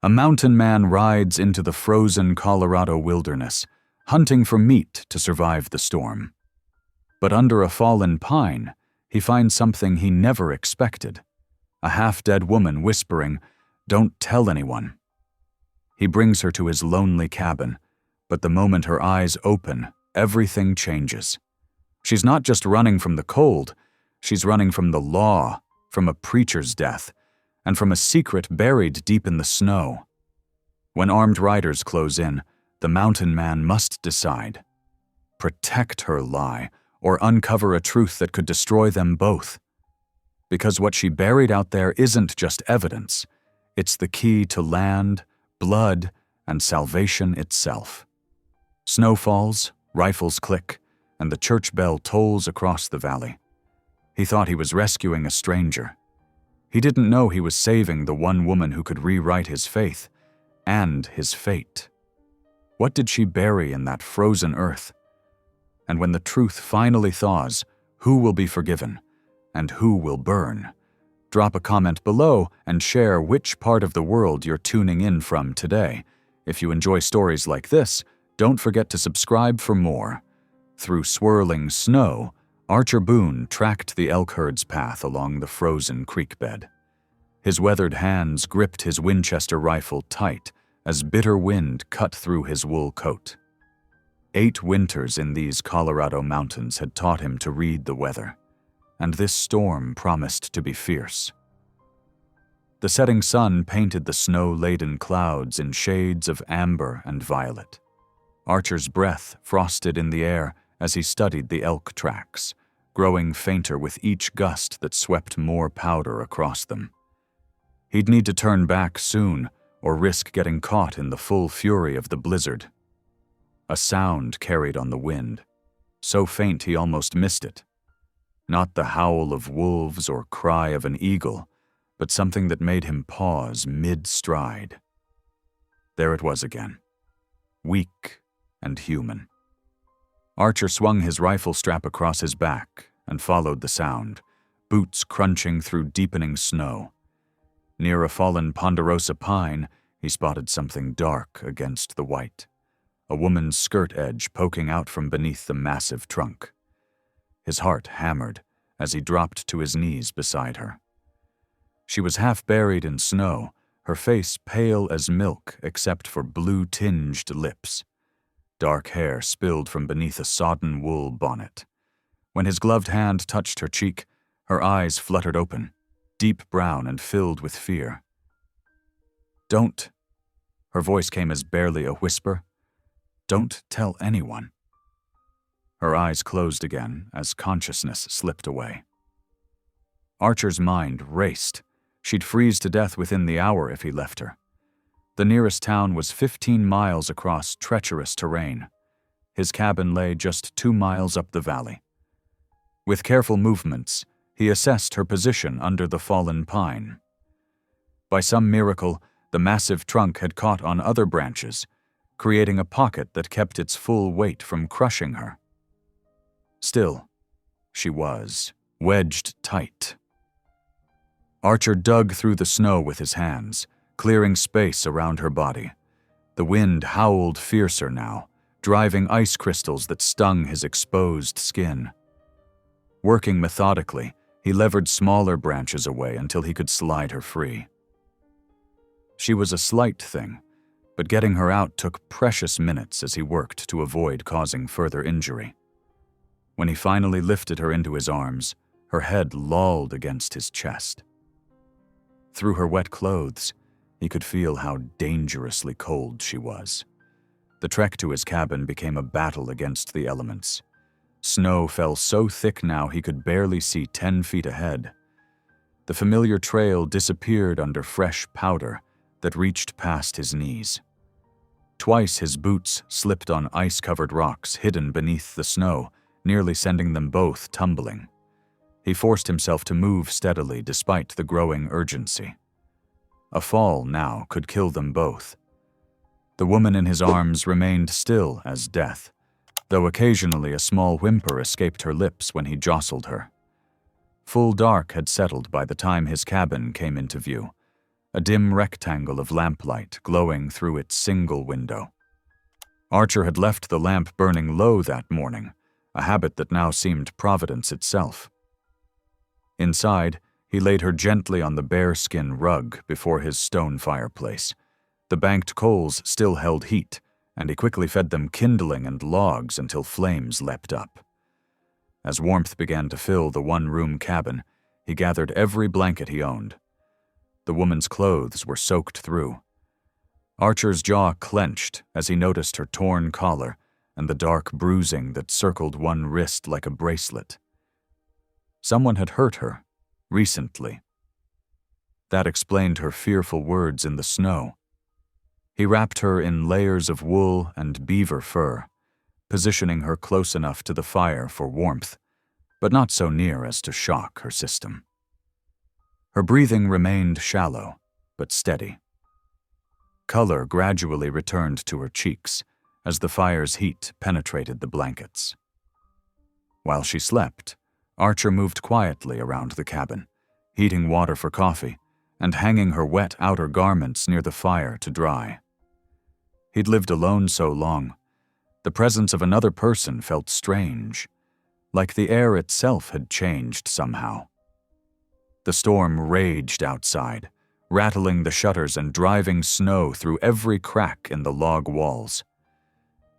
A mountain man rides into the frozen Colorado wilderness, hunting for meat to survive the storm. But under a fallen pine, he finds something he never expected. A half-dead woman whispering, "Don't tell anyone." He brings her to his lonely cabin, but the moment her eyes open, everything changes. She's not just running from the cold, she's running from the law, from a preacher's death, and from a secret buried deep in the snow. When armed riders close in, the mountain man must decide: protect her lie, or uncover a truth that could destroy them both. Because what she buried out there isn't just evidence, it's the key to land, blood, and salvation itself. Snow falls, rifles click, and the church bell tolls across the valley. He thought he was rescuing a stranger. He didn't know he was saving the one woman who could rewrite his faith and his fate. What did she bury in that frozen earth? And when the truth finally thaws, who will be forgiven and who will burn? Drop a comment below and share which part of the world you're tuning in from today. If you enjoy stories like this, don't forget to subscribe for more. Through swirling snow, Archer Boone tracked the elk herd's path along the frozen creek bed. His weathered hands gripped his Winchester rifle tight as bitter wind cut through his wool coat. 8 winters in these Colorado mountains had taught him to read the weather, and this storm promised to be fierce. The setting sun painted the snow-laden clouds in shades of amber and violet. Archer's breath frosted in the air as he studied the elk tracks, growing fainter with each gust that swept more powder across them. He'd need to turn back soon, or risk getting caught in the full fury of the blizzard. A sound carried on the wind, so faint he almost missed it. Not the howl of wolves or cry of an eagle, but something that made him pause mid-stride. There it was again, weak and human. Archer swung his rifle strap across his back and followed the sound, boots crunching through deepening snow. Near a fallen ponderosa pine, he spotted something dark against the white, a woman's skirt edge poking out from beneath the massive trunk. His heart hammered as he dropped to his knees beside her. She was half buried in snow, her face pale as milk except for blue-tinged lips. Dark hair spilled from beneath a sodden wool bonnet. When his gloved hand touched her cheek, her eyes fluttered open, deep brown and filled with fear. "Don't," her voice came as barely a whisper, "don't tell anyone." Her eyes closed again as consciousness slipped away. Archer's mind raced. She'd freeze to death within the hour if he left her. The nearest town was 15 miles across treacherous terrain. His cabin lay just 2 miles up the valley. With careful movements, he assessed her position under the fallen pine. By some miracle, the massive trunk had caught on other branches, creating a pocket that kept its full weight from crushing her. Still, she was wedged tight. Archer dug through the snow with his hands, clearing space around her body. The wind howled fiercer now, driving ice crystals that stung his exposed skin. Working methodically, he levered smaller branches away until he could slide her free. She was a slight thing, but getting her out took precious minutes as he worked to avoid causing further injury. When he finally lifted her into his arms, her head lolled against his chest. Through her wet clothes, he could feel how dangerously cold she was. The trek to his cabin became a battle against the elements. Snow fell so thick now he could barely see 10 feet ahead. The familiar trail disappeared under fresh powder that reached past his knees. Twice his boots slipped on ice-covered rocks hidden beneath the snow, nearly sending them both tumbling. He forced himself to move steadily despite the growing urgency. A fall now could kill them both. The woman in his arms remained still as death, though occasionally a small whimper escaped her lips when he jostled her. Full dark had settled by the time his cabin came into view, a dim rectangle of lamplight glowing through its single window. Archer had left the lamp burning low that morning, a habit that now seemed Providence itself. Inside, he laid her gently on the bearskin rug before his stone fireplace. The banked coals still held heat, and he quickly fed them kindling and logs until flames leapt up. As warmth began to fill the one-room cabin, he gathered every blanket he owned. The woman's clothes were soaked through. Archer's jaw clenched as he noticed her torn collar and the dark bruising that circled one wrist like a bracelet. Someone had hurt her, recently. That explained her fearful words in the snow. He wrapped her in layers of wool and beaver fur, positioning her close enough to the fire for warmth, but not so near as to shock her system. Her breathing remained shallow, but steady. Color gradually returned to her cheeks as the fire's heat penetrated the blankets. While she slept, Archer moved quietly around the cabin, heating water for coffee and hanging her wet outer garments near the fire to dry. He'd lived alone so long, the presence of another person felt strange, like the air itself had changed somehow. The storm raged outside, rattling the shutters and driving snow through every crack in the log walls.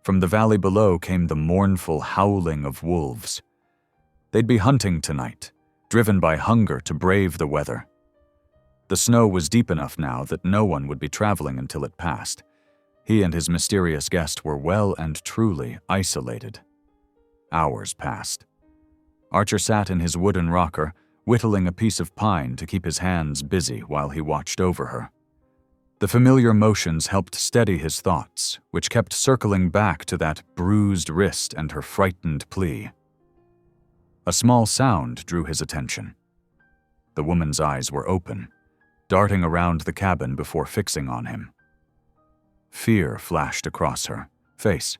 From the valley below came the mournful howling of wolves. They'd be hunting tonight, driven by hunger to brave the weather. The snow was deep enough now that no one would be traveling until it passed. He and his mysterious guest were well and truly isolated. Hours passed. Archer sat in his wooden rocker, whittling a piece of pine to keep his hands busy while he watched over her. The familiar motions helped steady his thoughts, which kept circling back to that bruised wrist and her frightened plea. A small sound drew his attention. The woman's eyes were open, darting around the cabin before fixing on him. Fear flashed across her face,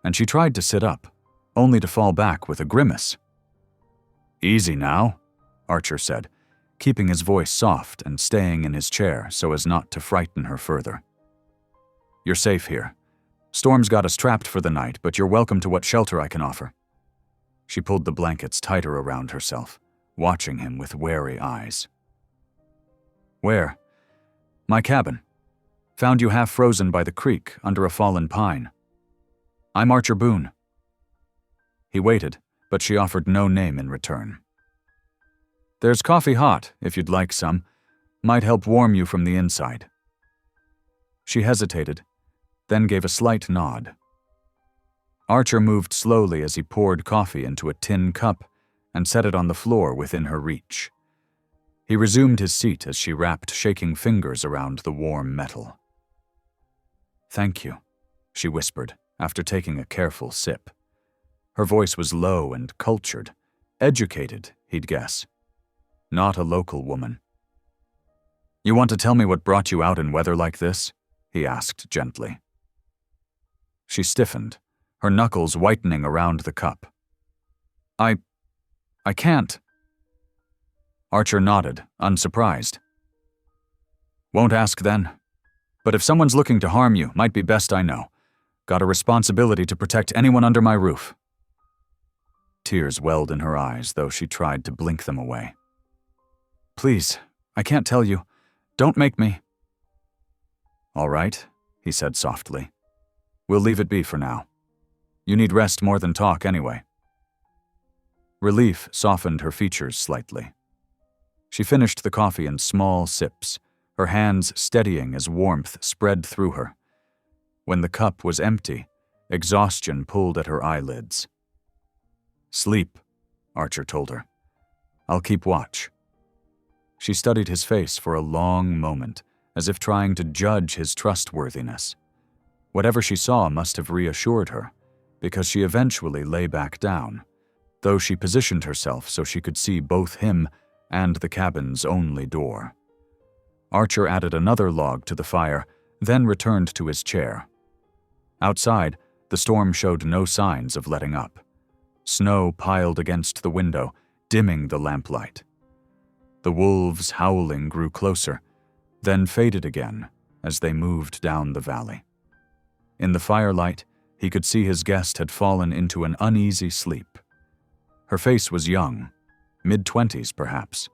and she tried to sit up, only to fall back with a grimace. "Easy now," Archer said, keeping his voice soft and staying in his chair so as not to frighten her further. "You're safe here. Storm's got us trapped for the night, but you're welcome to what shelter I can offer." She pulled the blankets tighter around herself, watching him with wary eyes. "Where?" "My cabin. Found you half frozen by the creek under a fallen pine. I'm Archer Boone." He waited, but she offered no name in return. "There's coffee hot, if you'd like some. Might help warm you from the inside." She hesitated, then gave a slight nod. Archer moved slowly as he poured coffee into a tin cup and set it on the floor within her reach. He resumed his seat as she wrapped shaking fingers around the warm metal. "Thank you," she whispered after taking a careful sip. Her voice was low and cultured, educated, he'd guess. Not a local woman. "You want to tell me what brought you out in weather like this?" he asked gently. She stiffened, her knuckles whitening around the cup. I can't." Archer nodded, unsurprised. "Won't ask then. But if someone's looking to harm you, might be best I know. Got a responsibility to protect anyone under my roof." Tears welled in her eyes, though she tried to blink them away. "Please, I can't tell you. Don't make me." "All right," he said softly. "We'll leave it be for now. You need rest more than talk anyway." Relief softened her features slightly. She finished the coffee in small sips, her hands steadying as warmth spread through her. When the cup was empty, exhaustion pulled at her eyelids. "Sleep," Archer told her. "I'll keep watch." She studied his face for a long moment, as if trying to judge his trustworthiness. Whatever she saw must have reassured her, because she eventually lay back down, though she positioned herself so she could see both him and the cabin's only door. Archer added another log to the fire, then returned to his chair. Outside, the storm showed no signs of letting up. Snow piled against the window, dimming the lamplight. The wolves' howling grew closer, then faded again as they moved down the valley. In the firelight, he could see his guest had fallen into an uneasy sleep. Her face was young, mid-20s perhaps,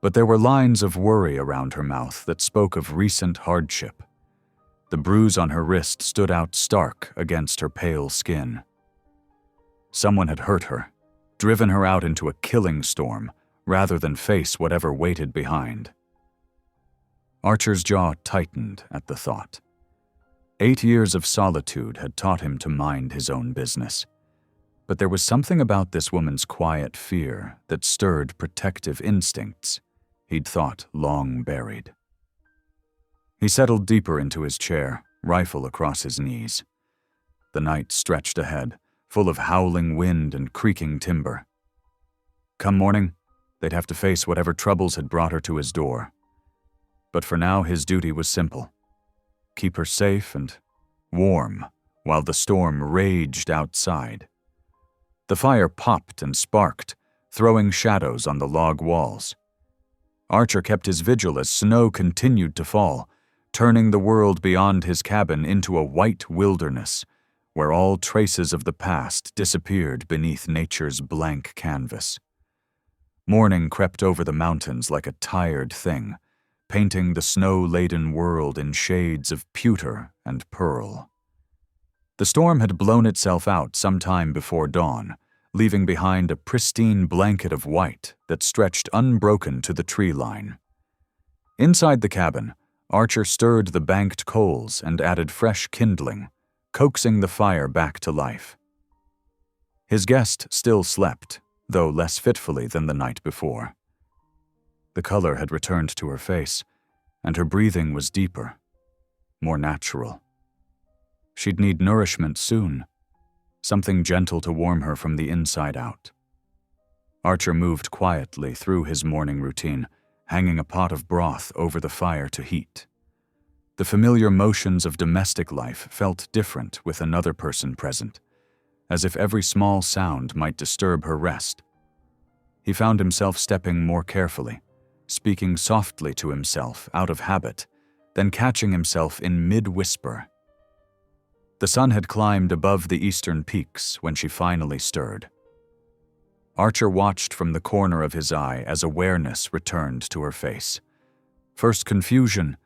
but there were lines of worry around her mouth that spoke of recent hardship. The bruise on her wrist stood out stark against her pale skin. Someone had hurt her, driven her out into a killing storm, rather than face whatever waited behind. Archer's jaw tightened at the thought. 8 years of solitude had taught him to mind his own business. But there was something about this woman's quiet fear that stirred protective instincts he'd thought long buried. He settled deeper into his chair, rifle across his knees. The night stretched ahead, full of howling wind and creaking timber. Come morning, they'd have to face whatever troubles had brought her to his door. But for now, his duty was simple. Keep her safe and warm while the storm raged outside. The fire popped and sparked, throwing shadows on the log walls. Archer kept his vigil as snow continued to fall, turning the world beyond his cabin into a white wilderness, where all traces of the past disappeared beneath nature's blank canvas. Morning crept over the mountains like a tired thing, painting the snow-laden world in shades of pewter and pearl. The storm had blown itself out some time before dawn, leaving behind a pristine blanket of white that stretched unbroken to the tree line. Inside the cabin, Archer stirred the banked coals and added fresh kindling, coaxing the fire back to life. His guest still slept, though less fitfully than the night before. The color had returned to her face, and her breathing was deeper, more natural. She'd need nourishment soon, something gentle to warm her from the inside out. Archer moved quietly through his morning routine, hanging a pot of broth over the fire to heat. The familiar motions of domestic life felt different with another person present, as if every small sound might disturb her rest. He found himself stepping more carefully, speaking softly to himself out of habit, then catching himself in mid-whisper. The sun had climbed above the eastern peaks when she finally stirred. Archer watched from the corner of his eye as awareness returned to her face. First confusion,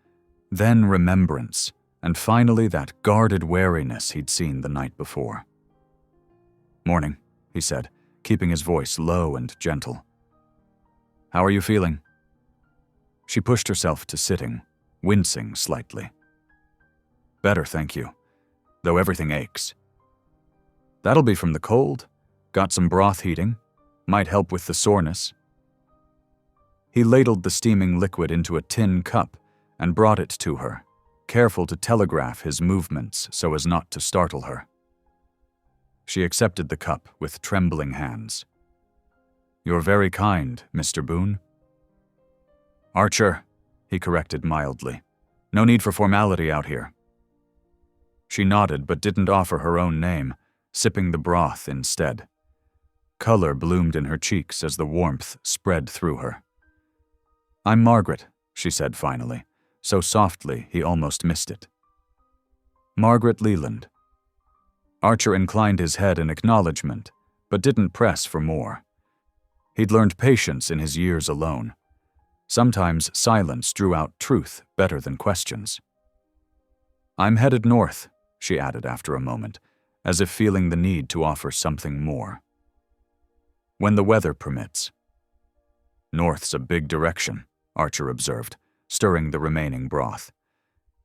then remembrance, and finally that guarded wariness he'd seen the night before. "Morning," he said, keeping his voice low and gentle. "How are you feeling?" She pushed herself to sitting, wincing slightly. "Better, thank you, though everything aches." "That'll be from the cold. Got some broth heating. Might help with the soreness." He ladled the steaming liquid into a tin cup and brought it to her, careful to telegraph his movements so as not to startle her. She accepted the cup with trembling hands. "You're very kind, Mr. Boone." "Archer," he corrected mildly. "No need for formality out here." She nodded but didn't offer her own name, sipping the broth instead. Color bloomed in her cheeks as the warmth spread through her. "I'm Margaret," she said finally, so softly he almost missed it. "Margaret Leland." Archer inclined his head in acknowledgement, but didn't press for more. He'd learned patience in his years alone. Sometimes silence drew out truth better than questions. "I'm headed north," she added after a moment, as if feeling the need to offer something more. "When the weather permits." "North's a big direction," Archer observed, stirring the remaining broth.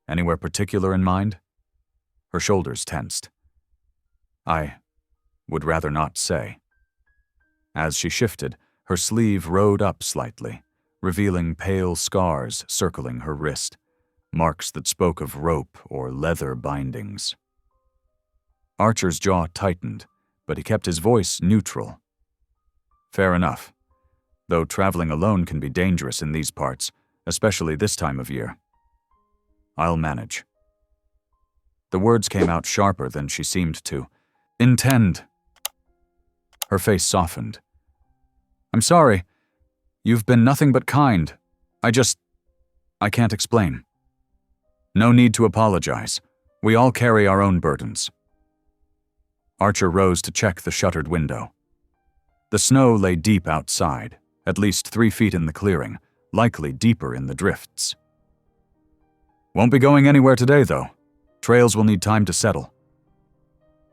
"Anywhere particular in mind?" Her shoulders tensed. "I would rather not say." As she shifted, her sleeve rode up slightly, revealing pale scars circling her wrist, marks that spoke of rope or leather bindings. Archer's jaw tightened, but he kept his voice neutral. "Fair enough, though traveling alone can be dangerous in these parts, especially this time of year. I'll manage." The words came out sharper than she seemed to intend. Her face softened. "I'm sorry. You've been nothing but kind. I just..." I can't explain. No need to apologize. We all carry our own burdens. Archer rose to check the shuttered window. The snow lay deep outside, at least 3 feet in the clearing, likely deeper in the drifts. Won't be going anywhere today, though. Trails will need time to settle.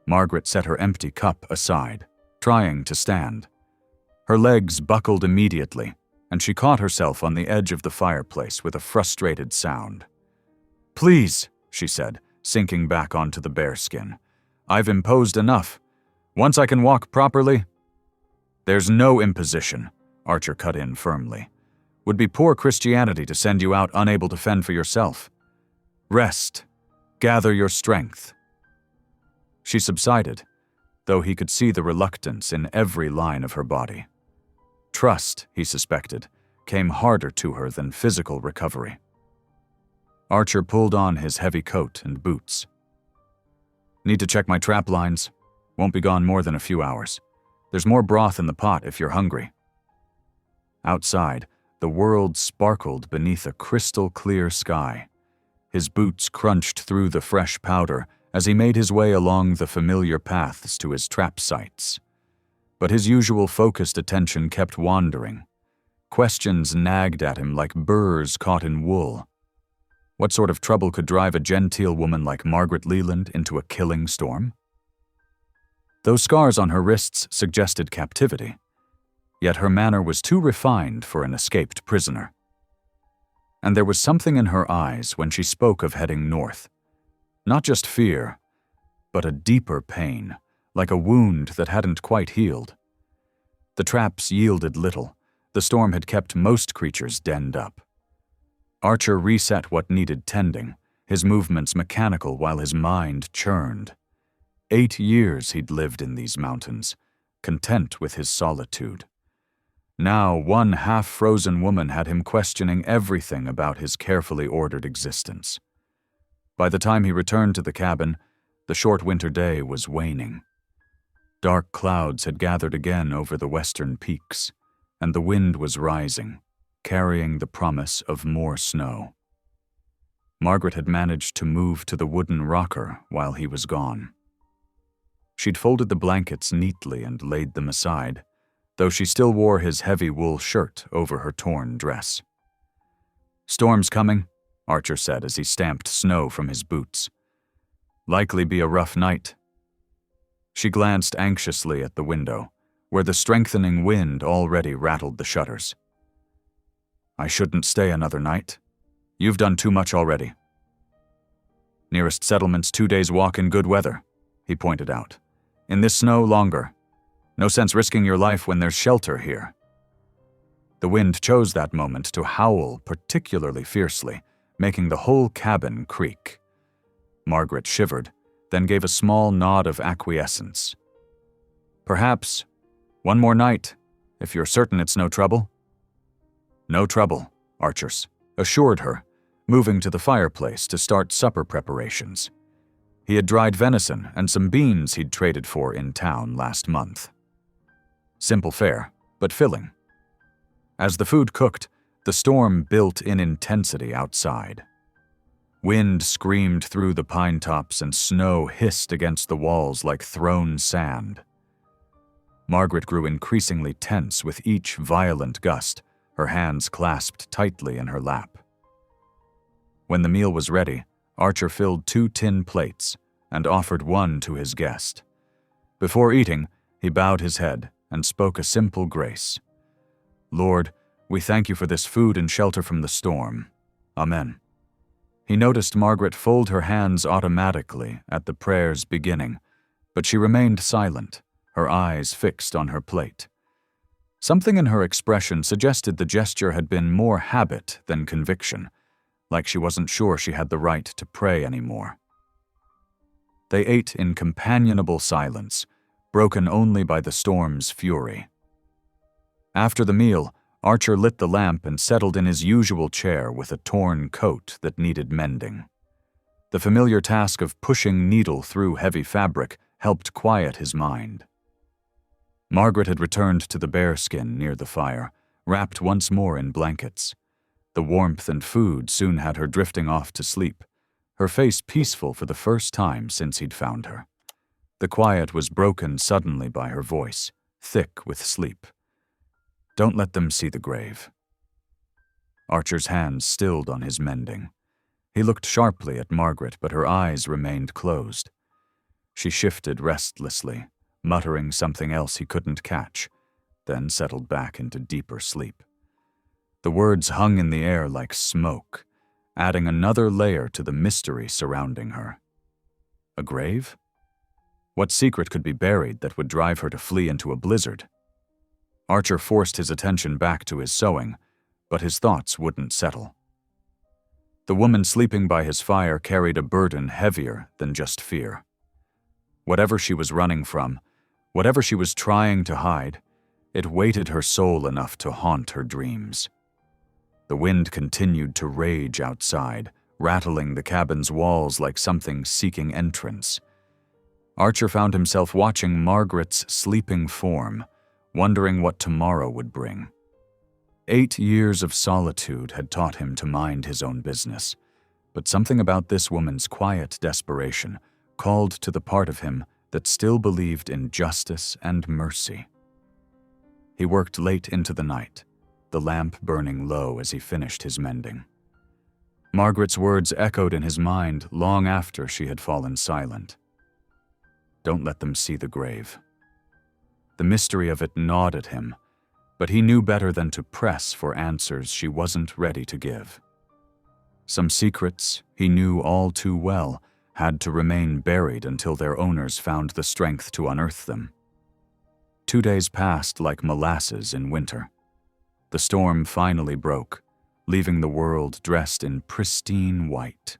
Margaret set her empty cup aside, trying to stand. Her legs buckled immediately, and she caught herself on the edge of the fireplace with a frustrated sound. Please, she said, sinking back onto the bearskin. I've imposed enough. Once I can walk properly... There's no imposition, Archer cut in firmly. Would be poor Christianity to send you out unable to fend for yourself. Rest. Gather your strength. She subsided, though he could see the reluctance in every line of her body. Trust, he suspected, came harder to her than physical recovery. Archer pulled on his heavy coat and boots. Need to check my trap lines. Won't be gone more than a few hours. There's more broth in the pot if you're hungry. Outside, the world sparkled beneath a crystal-clear sky. His boots crunched through the fresh powder as he made his way along the familiar paths to his trap sites. But his usual focused attention kept wandering. Questions nagged at him like burrs caught in wool. What sort of trouble could drive a genteel woman like Margaret Leland into a killing storm? Those scars on her wrists suggested captivity, yet her manner was too refined for an escaped prisoner. And there was something in her eyes when she spoke of heading north. Not just fear, but a deeper pain, like a wound that hadn't quite healed. The traps yielded little. The storm had kept most creatures denned up. Archer reset what needed tending, his movements mechanical while his mind churned. 8 years he'd lived in these mountains, content with his solitude. Now one half-frozen woman had him questioning everything about his carefully ordered existence. By the time he returned to the cabin, the short winter day was waning. Dark clouds had gathered again over the western peaks, and the wind was rising, carrying the promise of more snow. Margaret had managed to move to the wooden rocker while he was gone. She'd folded the blankets neatly and laid them aside, though she still wore his heavy wool shirt over her torn dress. "Storm's coming," Archer said as he stamped snow from his boots. "Likely be a rough night." She glanced anxiously at the window, where the strengthening wind already rattled the shutters. "I shouldn't stay another night. You've done too much already." "Nearest settlement's 2 days' walk in good weather," he pointed out. "In this snow, longer. No sense risking your life when there's shelter here." The wind chose that moment to howl particularly fiercely, making the whole cabin creak. Margaret shivered, then gave a small nod of acquiescence. "Perhaps. One more night, if you're certain it's no trouble." "No trouble," Archer assured her, moving to the fireplace to start supper preparations. He had dried venison and some beans he'd traded for in town last month. Simple fare, but filling. As the food cooked, the storm built in intensity outside. Wind screamed through the pine tops and snow hissed against the walls like thrown sand. Margaret grew increasingly tense with each violent gust, her hands clasped tightly in her lap. When the meal was ready, Archer filled 2 tin plates and offered one to his guest. Before eating, he bowed his head and spoke a simple grace. "Lord, we thank you for this food and shelter from the storm. Amen." He noticed Margaret fold her hands automatically at the prayer's beginning, but she remained silent, her eyes fixed on her plate. Something in her expression suggested the gesture had been more habit than conviction, like she wasn't sure she had the right to pray anymore. They ate in companionable silence, broken only by the storm's fury. After the meal, Archer lit the lamp and settled in his usual chair with a torn coat that needed mending. The familiar task of pushing needle through heavy fabric helped quiet his mind. Margaret had returned to the bearskin near the fire, wrapped once more in blankets. The warmth and food soon had her drifting off to sleep, her face peaceful for the first time since he'd found her. The quiet was broken suddenly by her voice, thick with sleep. "Don't let them see the grave." Archer's hands stilled on his mending. He looked sharply at Margaret, but her eyes remained closed. She shifted restlessly, muttering something else he couldn't catch, then settled back into deeper sleep. The words hung in the air like smoke, adding another layer to the mystery surrounding her. A grave? What secret could be buried that would drive her to flee into a blizzard? Archer forced his attention back to his sewing, but his thoughts wouldn't settle. The woman sleeping by his fire carried a burden heavier than just fear. Whatever she was running from, whatever she was trying to hide, it weighted her soul enough to haunt her dreams. The wind continued to rage outside, rattling the cabin's walls like something seeking entrance. Archer found himself watching Margaret's sleeping form, wondering what tomorrow would bring. 8 years of solitude had taught him to mind his own business, but something about this woman's quiet desperation called to the part of him that still believed in justice and mercy. He worked late into the night, the lamp burning low as he finished his mending. Margaret's words echoed in his mind long after she had fallen silent. "Don't let them see the grave." The mystery of it gnawed at him, but he knew better than to press for answers she wasn't ready to give. Some secrets, he knew all too well, had to remain buried until their owners found the strength to unearth them. 2 days passed like molasses in winter. The storm finally broke, leaving the world dressed in pristine white.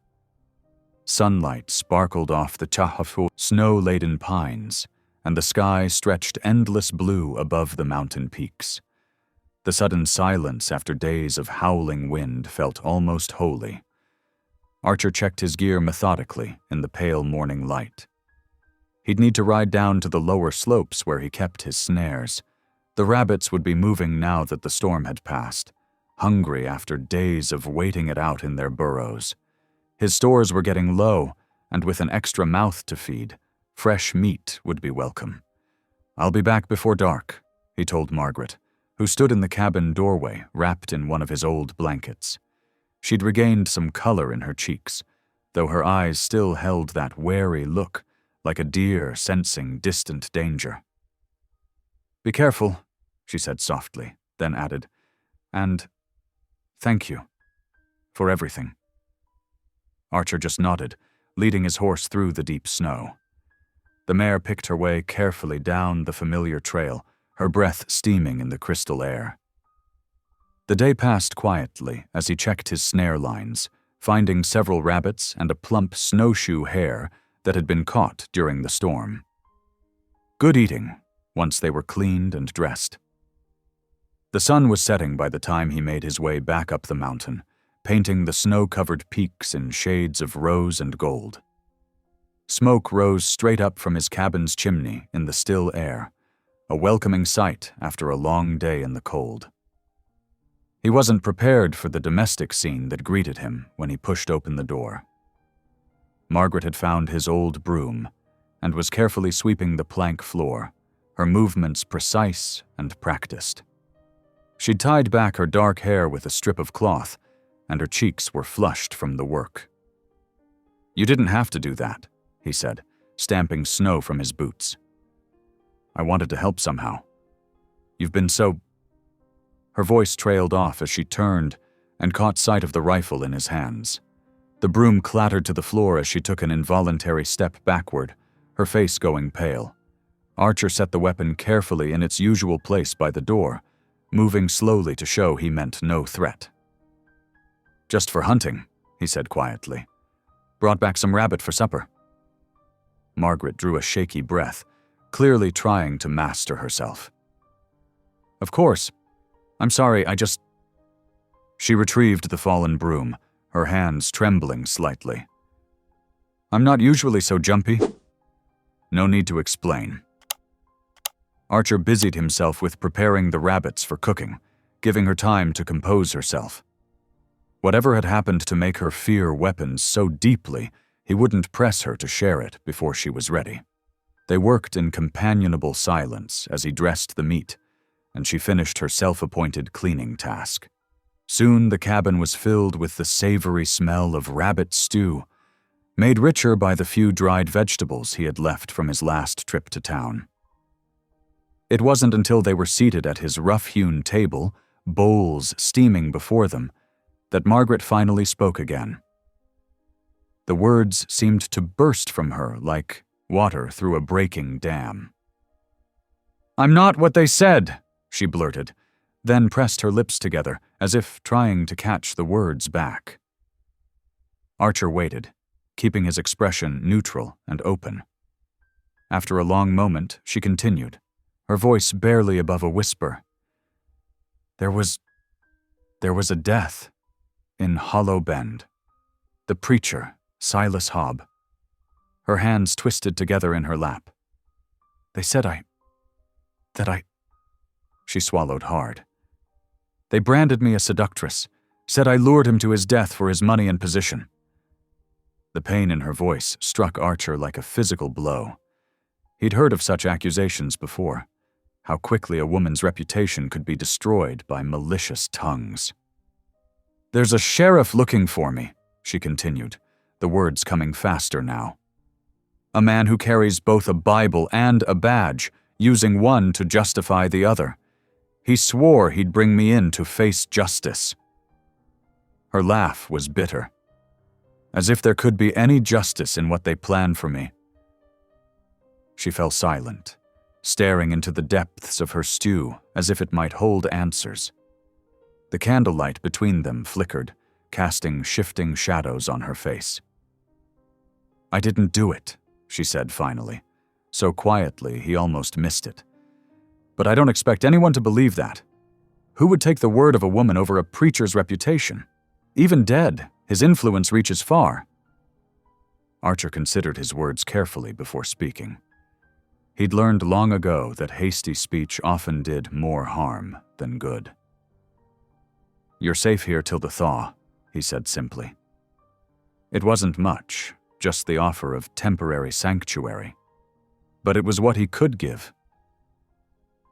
Sunlight sparkled off the Chahafu snow-laden pines, and the sky stretched endless blue above the mountain peaks. The sudden silence after days of howling wind felt almost holy. Archer checked his gear methodically in the pale morning light. He'd need to ride down to the lower slopes where he kept his snares. The rabbits would be moving now that the storm had passed, hungry after days of waiting it out in their burrows. His stores were getting low, and with an extra mouth to feed, fresh meat would be welcome. "I'll be back before dark," he told Margaret, who stood in the cabin doorway wrapped in one of his old blankets. She'd regained some color in her cheeks, though her eyes still held that wary look, like a deer sensing distant danger. "Be careful," she said softly, then added, "And thank you for everything." Archer just nodded, leading his horse through the deep snow. The mare picked her way carefully down the familiar trail, her breath steaming in the crystal air. The day passed quietly as he checked his snare lines, finding several rabbits and a plump snowshoe hare that had been caught during the storm. Good eating, once they were cleaned and dressed. The sun was setting by the time he made his way back up the mountain, painting the snow-covered peaks in shades of rose and gold. Smoke rose straight up from his cabin's chimney in the still air, a welcoming sight after a long day in the cold. He wasn't prepared for the domestic scene that greeted him when he pushed open the door. Margaret had found his old broom and was carefully sweeping the plank floor, her movements precise and practiced. She'd tied back her dark hair with a strip of cloth, and her cheeks were flushed from the work. "You didn't have to do that," he said, stamping snow from his boots. "I wanted to help somehow. You've been so—" Her voice trailed off as she turned and caught sight of the rifle in his hands. The broom clattered to the floor as she took an involuntary step backward, her face going pale. Archer set the weapon carefully in its usual place by the door, moving slowly to show he meant no threat. "Just for hunting," he said quietly. "Brought back some rabbit for supper." Margaret drew a shaky breath, clearly trying to master herself. "Of course. I'm sorry, I just—" She retrieved the fallen broom, her hands trembling slightly. "I'm not usually so jumpy." "No need to explain." Archer busied himself with preparing the rabbits for cooking, giving her time to compose herself. Whatever had happened to make her fear weapons so deeply, he wouldn't press her to share it before she was ready. They worked in companionable silence as he dressed the meat, and she finished her self-appointed cleaning task. Soon the cabin was filled with the savory smell of rabbit stew, made richer by the few dried vegetables he had left from his last trip to town. It wasn't until they were seated at his rough-hewn table, bowls steaming before them, that Margaret finally spoke again. The words seemed to burst from her like water through a breaking dam. "I'm not what they said," she blurted, then pressed her lips together as if trying to catch the words back. Archer waited, keeping his expression neutral and open. After a long moment, she continued, her voice barely above a whisper. There was a death in Hollow Bend. The preacher, Silas Hobb." Her hands twisted together in her lap. "They said She swallowed hard. "They branded me a seductress, said I lured him to his death for his money and position." The pain in her voice struck Archer like a physical blow. He'd heard of such accusations before, how quickly a woman's reputation could be destroyed by malicious tongues. "There's a sheriff looking for me," she continued, the words coming faster now. "A man who carries both a Bible and a badge, using one to justify the other. He swore he'd bring me in to face justice." Her laugh was bitter, as if there could be any justice in what they planned for me. She fell silent, staring into the depths of her stew as if it might hold answers. The candlelight between them flickered, casting shifting shadows on her face. "I didn't do it," she said finally, so quietly he almost missed it. "But I don't expect anyone to believe that. Who would take the word of a woman over a preacher's reputation? Even dead, his influence reaches far." Archer considered his words carefully before speaking. He'd learned long ago that hasty speech often did more harm than good. "You're safe here till the thaw," he said simply. It wasn't much, just the offer of temporary sanctuary. But it was what he could give.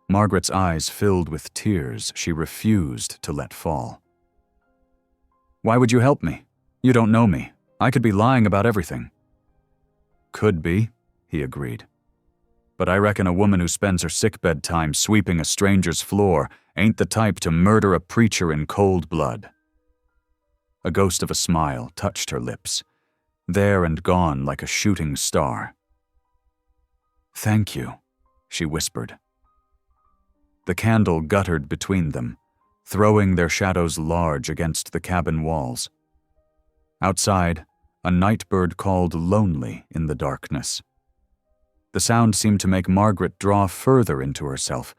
Margaret's eyes filled with tears she refused to let fall. "Why would you help me? You don't know me. I could be lying about everything." "Could be," he agreed. "But I reckon a woman who spends her sickbed time sweeping a stranger's floor ain't the type to murder a preacher in cold blood." A ghost of a smile touched her lips, there and gone like a shooting star. "Thank you," she whispered. The candle guttered between them, throwing their shadows large against the cabin walls. Outside, a nightbird called lonely in the darkness. The sound seemed to make Margaret draw further into herself,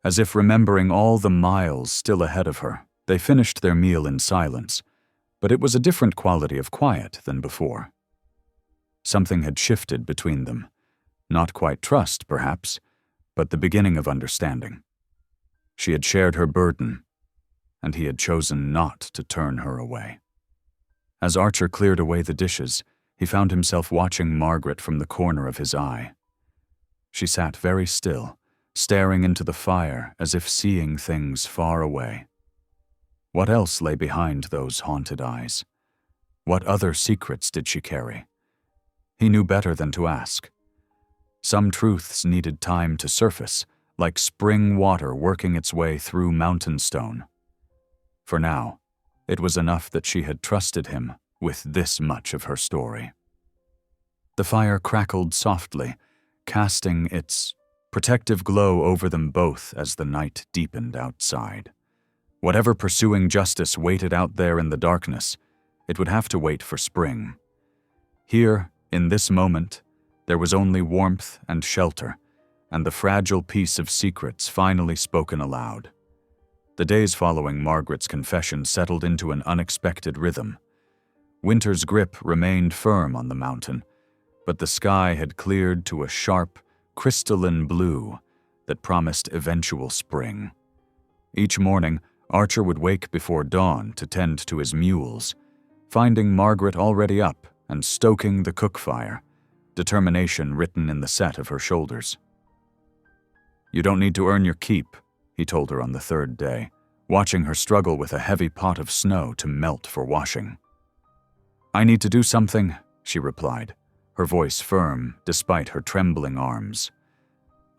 as if remembering all the miles still ahead of her. They finished their meal in silence, but it was a different quality of quiet than before. Something had shifted between them. Not quite trust, perhaps, but the beginning of understanding. She had shared her burden, and he had chosen not to turn her away. As Archer cleared away the dishes, he found himself watching Margaret from the corner of his eye. She sat very still, staring into the fire as if seeing things far away. What else lay behind those haunted eyes? What other secrets did she carry? He knew better than to ask. Some truths needed time to surface, like spring water working its way through mountain stone. For now, it was enough that she had trusted him with this much of her story. The fire crackled softly, casting its protective glow over them both as the night deepened outside. Whatever pursuing justice waited out there in the darkness, it would have to wait for spring. Here, in this moment, there was only warmth and shelter, and the fragile peace of secrets finally spoken aloud. The days following Margaret's confession settled into an unexpected rhythm. Winter's grip remained firm on the mountain, but the sky had cleared to a sharp, crystalline blue that promised eventual spring. Each morning, Archer would wake before dawn to tend to his mules, finding Margaret already up and stoking the cook fire, determination written in the set of her shoulders. "You don't need to earn your keep," he told her on the third day, watching her struggle with a heavy pot of snow to melt for washing. "I need to do something," she replied, her voice firm despite her trembling arms.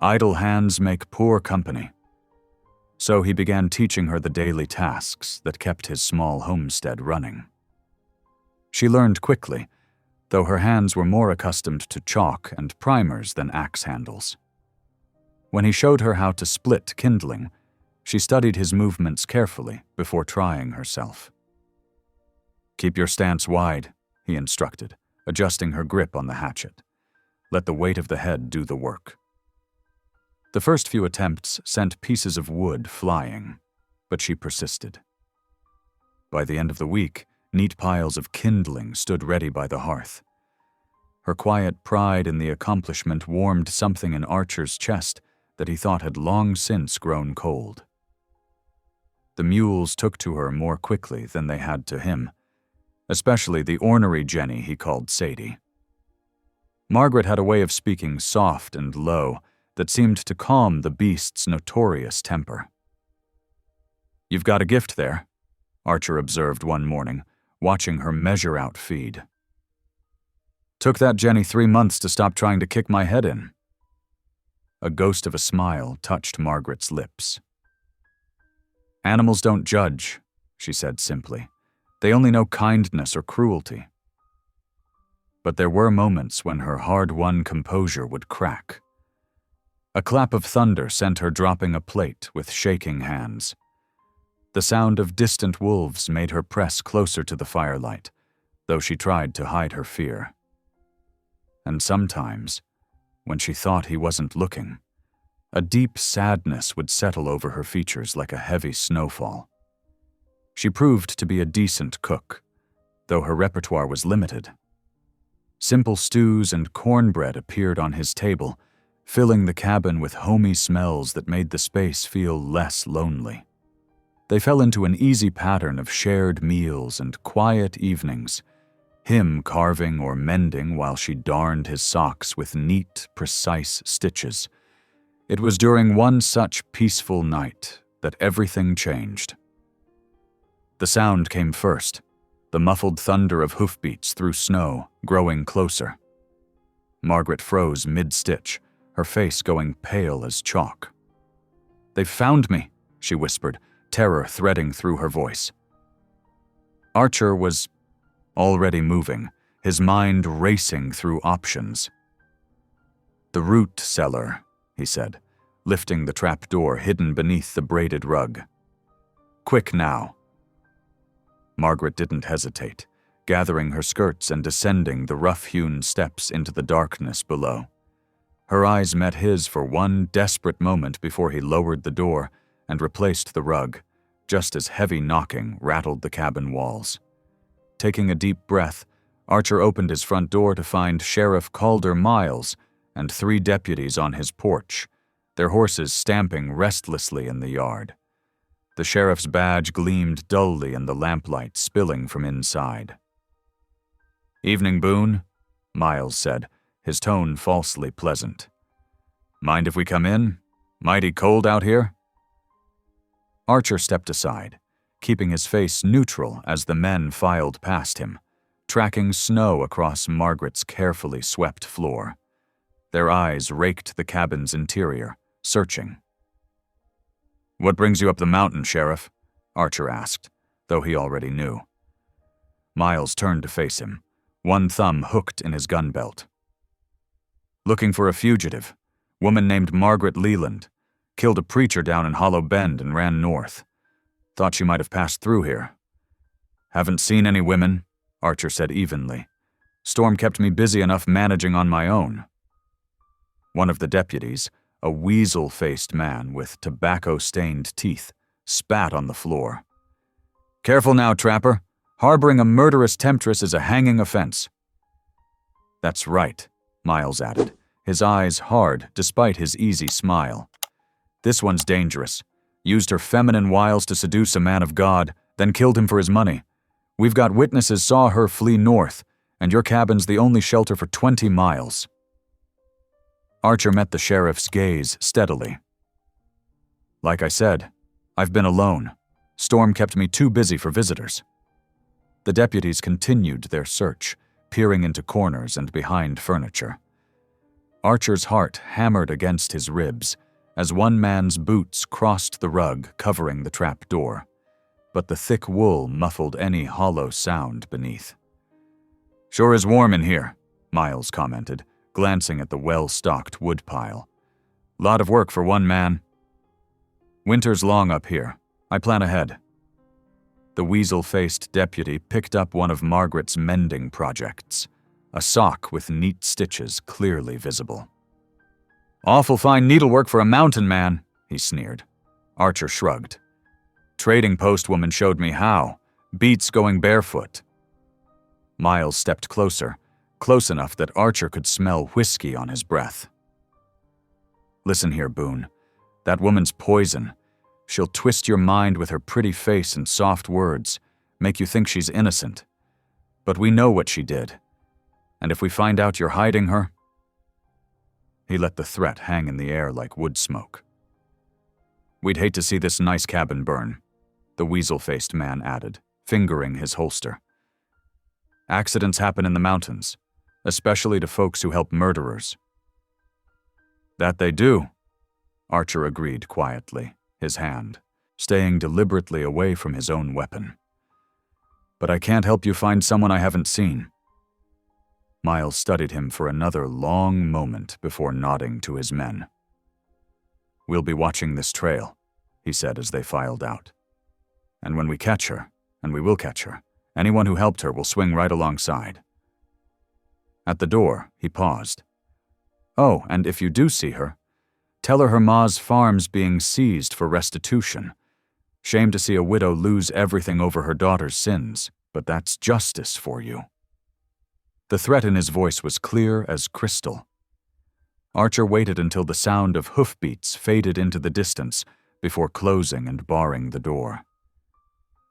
"Idle hands make poor company." So he began teaching her the daily tasks that kept his small homestead running. She learned quickly, though her hands were more accustomed to chalk and primers than axe handles. When he showed her how to split kindling, she studied his movements carefully before trying herself. "Keep your stance wide," he instructed, adjusting her grip on the hatchet. "Let the weight of the head do the work." The first few attempts sent pieces of wood flying, but she persisted. By the end of the week, neat piles of kindling stood ready by the hearth. Her quiet pride in the accomplishment warmed something in Archer's chest that he thought had long since grown cold. The mules took to her more quickly than they had to him, especially the ornery Jenny he called Sadie. Margaret had a way of speaking soft and low that seemed to calm the beast's notorious temper. "You've got a gift there," Archer observed one morning, watching her measure out feed. "Took that Jenny 3 months to stop trying to kick my head in." A ghost of a smile touched Margaret's lips. "Animals don't judge," she said simply. "They only know kindness or cruelty." But there were moments when her hard-won composure would crack. A clap of thunder sent her dropping a plate with shaking hands. The sound of distant wolves made her press closer to the firelight, though she tried to hide her fear. And sometimes, when she thought he wasn't looking, a deep sadness would settle over her features like a heavy snowfall. She proved to be a decent cook, though her repertoire was limited. Simple stews and cornbread appeared on his table, filling the cabin with homey smells that made the space feel less lonely. They fell into an easy pattern of shared meals and quiet evenings, him carving or mending while she darned his socks with neat, precise stitches. It was during one such peaceful night that everything changed. The sound came first, the muffled thunder of hoofbeats through snow, growing closer. Margaret froze mid-stitch, her face going pale as chalk. "They've found me," she whispered, terror threading through her voice. Archer was already moving, his mind racing through options. "The root cellar," he said, lifting the trap door hidden beneath the braided rug. "Quick now." Margaret didn't hesitate, gathering her skirts and descending the rough-hewn steps into the darkness below. Her eyes met his for one desperate moment before he lowered the door and replaced the rug, just as heavy knocking rattled the cabin walls. Taking a deep breath, Archer opened his front door to find Sheriff Calder Miles and 3 deputies on his porch, their horses stamping restlessly in the yard. The sheriff's badge gleamed dully in the lamplight spilling from inside. "Evening, Boone," Miles said, his tone falsely pleasant. "Mind if we come in? Mighty cold out here?" Archer stepped aside, keeping his face neutral as the men filed past him, tracking snow across Margaret's carefully swept floor. Their eyes raked the cabin's interior, searching. "What brings you up the mountain, Sheriff?" Archer asked, though he already knew. Miles turned to face him, one thumb hooked in his gun belt. "Looking for a fugitive. Woman named Margaret Leland. Killed a preacher down in Hollow Bend and ran north. Thought she might have passed through here." "Haven't seen any women," Archer said evenly. "Storm kept me busy enough managing on my own." One of the deputies, a weasel-faced man with tobacco-stained teeth, spat on the floor. "Careful now, trapper. Harboring a murderous temptress is a hanging offense." "That's right," Miles added, his eyes hard despite his easy smile. "This one's dangerous. Used her feminine wiles to seduce a man of God, then killed him for his money. We've got witnesses saw her flee north, and your cabin's the only shelter for 20 miles. Archer met the sheriff's gaze steadily. Like I said, I've been alone. Storm kept me too busy for visitors. The deputies continued their search, peering into corners and behind furniture. Archer's heart hammered against his ribs as one man's boots crossed the rug covering the trap door, but the thick wool muffled any hollow sound beneath. "Sure is warm in here," Miles commented, glancing at the well-stocked woodpile. "Lot of work for one man." "Winter's long up here. I plan ahead." The weasel-faced deputy picked up one of Margaret's mending projects, a sock with neat stitches clearly visible. "Awful fine needlework for a mountain man," he sneered. Archer shrugged. "Trading post woman showed me how. Beats going barefoot." Miles stepped closer, close enough that Archer could smell whiskey on his breath. "Listen here, Boone. That woman's poison. She'll twist your mind with her pretty face and soft words, make you think she's innocent. But we know what she did. And if we find out you're hiding her..." He let the threat hang in the air like wood smoke. "We'd hate to see this nice cabin burn," the weasel-faced man added, fingering his holster. "Accidents happen in the mountains, especially to folks who help murderers." "That they do," Archer agreed quietly, his hand, staying deliberately away from his own weapon. "But I can't help you find someone I haven't seen." Miles studied him for another long moment before nodding to his men. "We'll be watching this trail," he said as they filed out. "And when we catch her, and we will catch her, anyone who helped her will swing right alongside." At the door, he paused. "Oh, and if you do see her, tell her ma's farm's being seized for restitution. Shame to see a widow lose everything over her daughter's sins, but that's justice for you." The threat in his voice was clear as crystal. Archer waited until the sound of hoofbeats faded into the distance before closing and barring the door.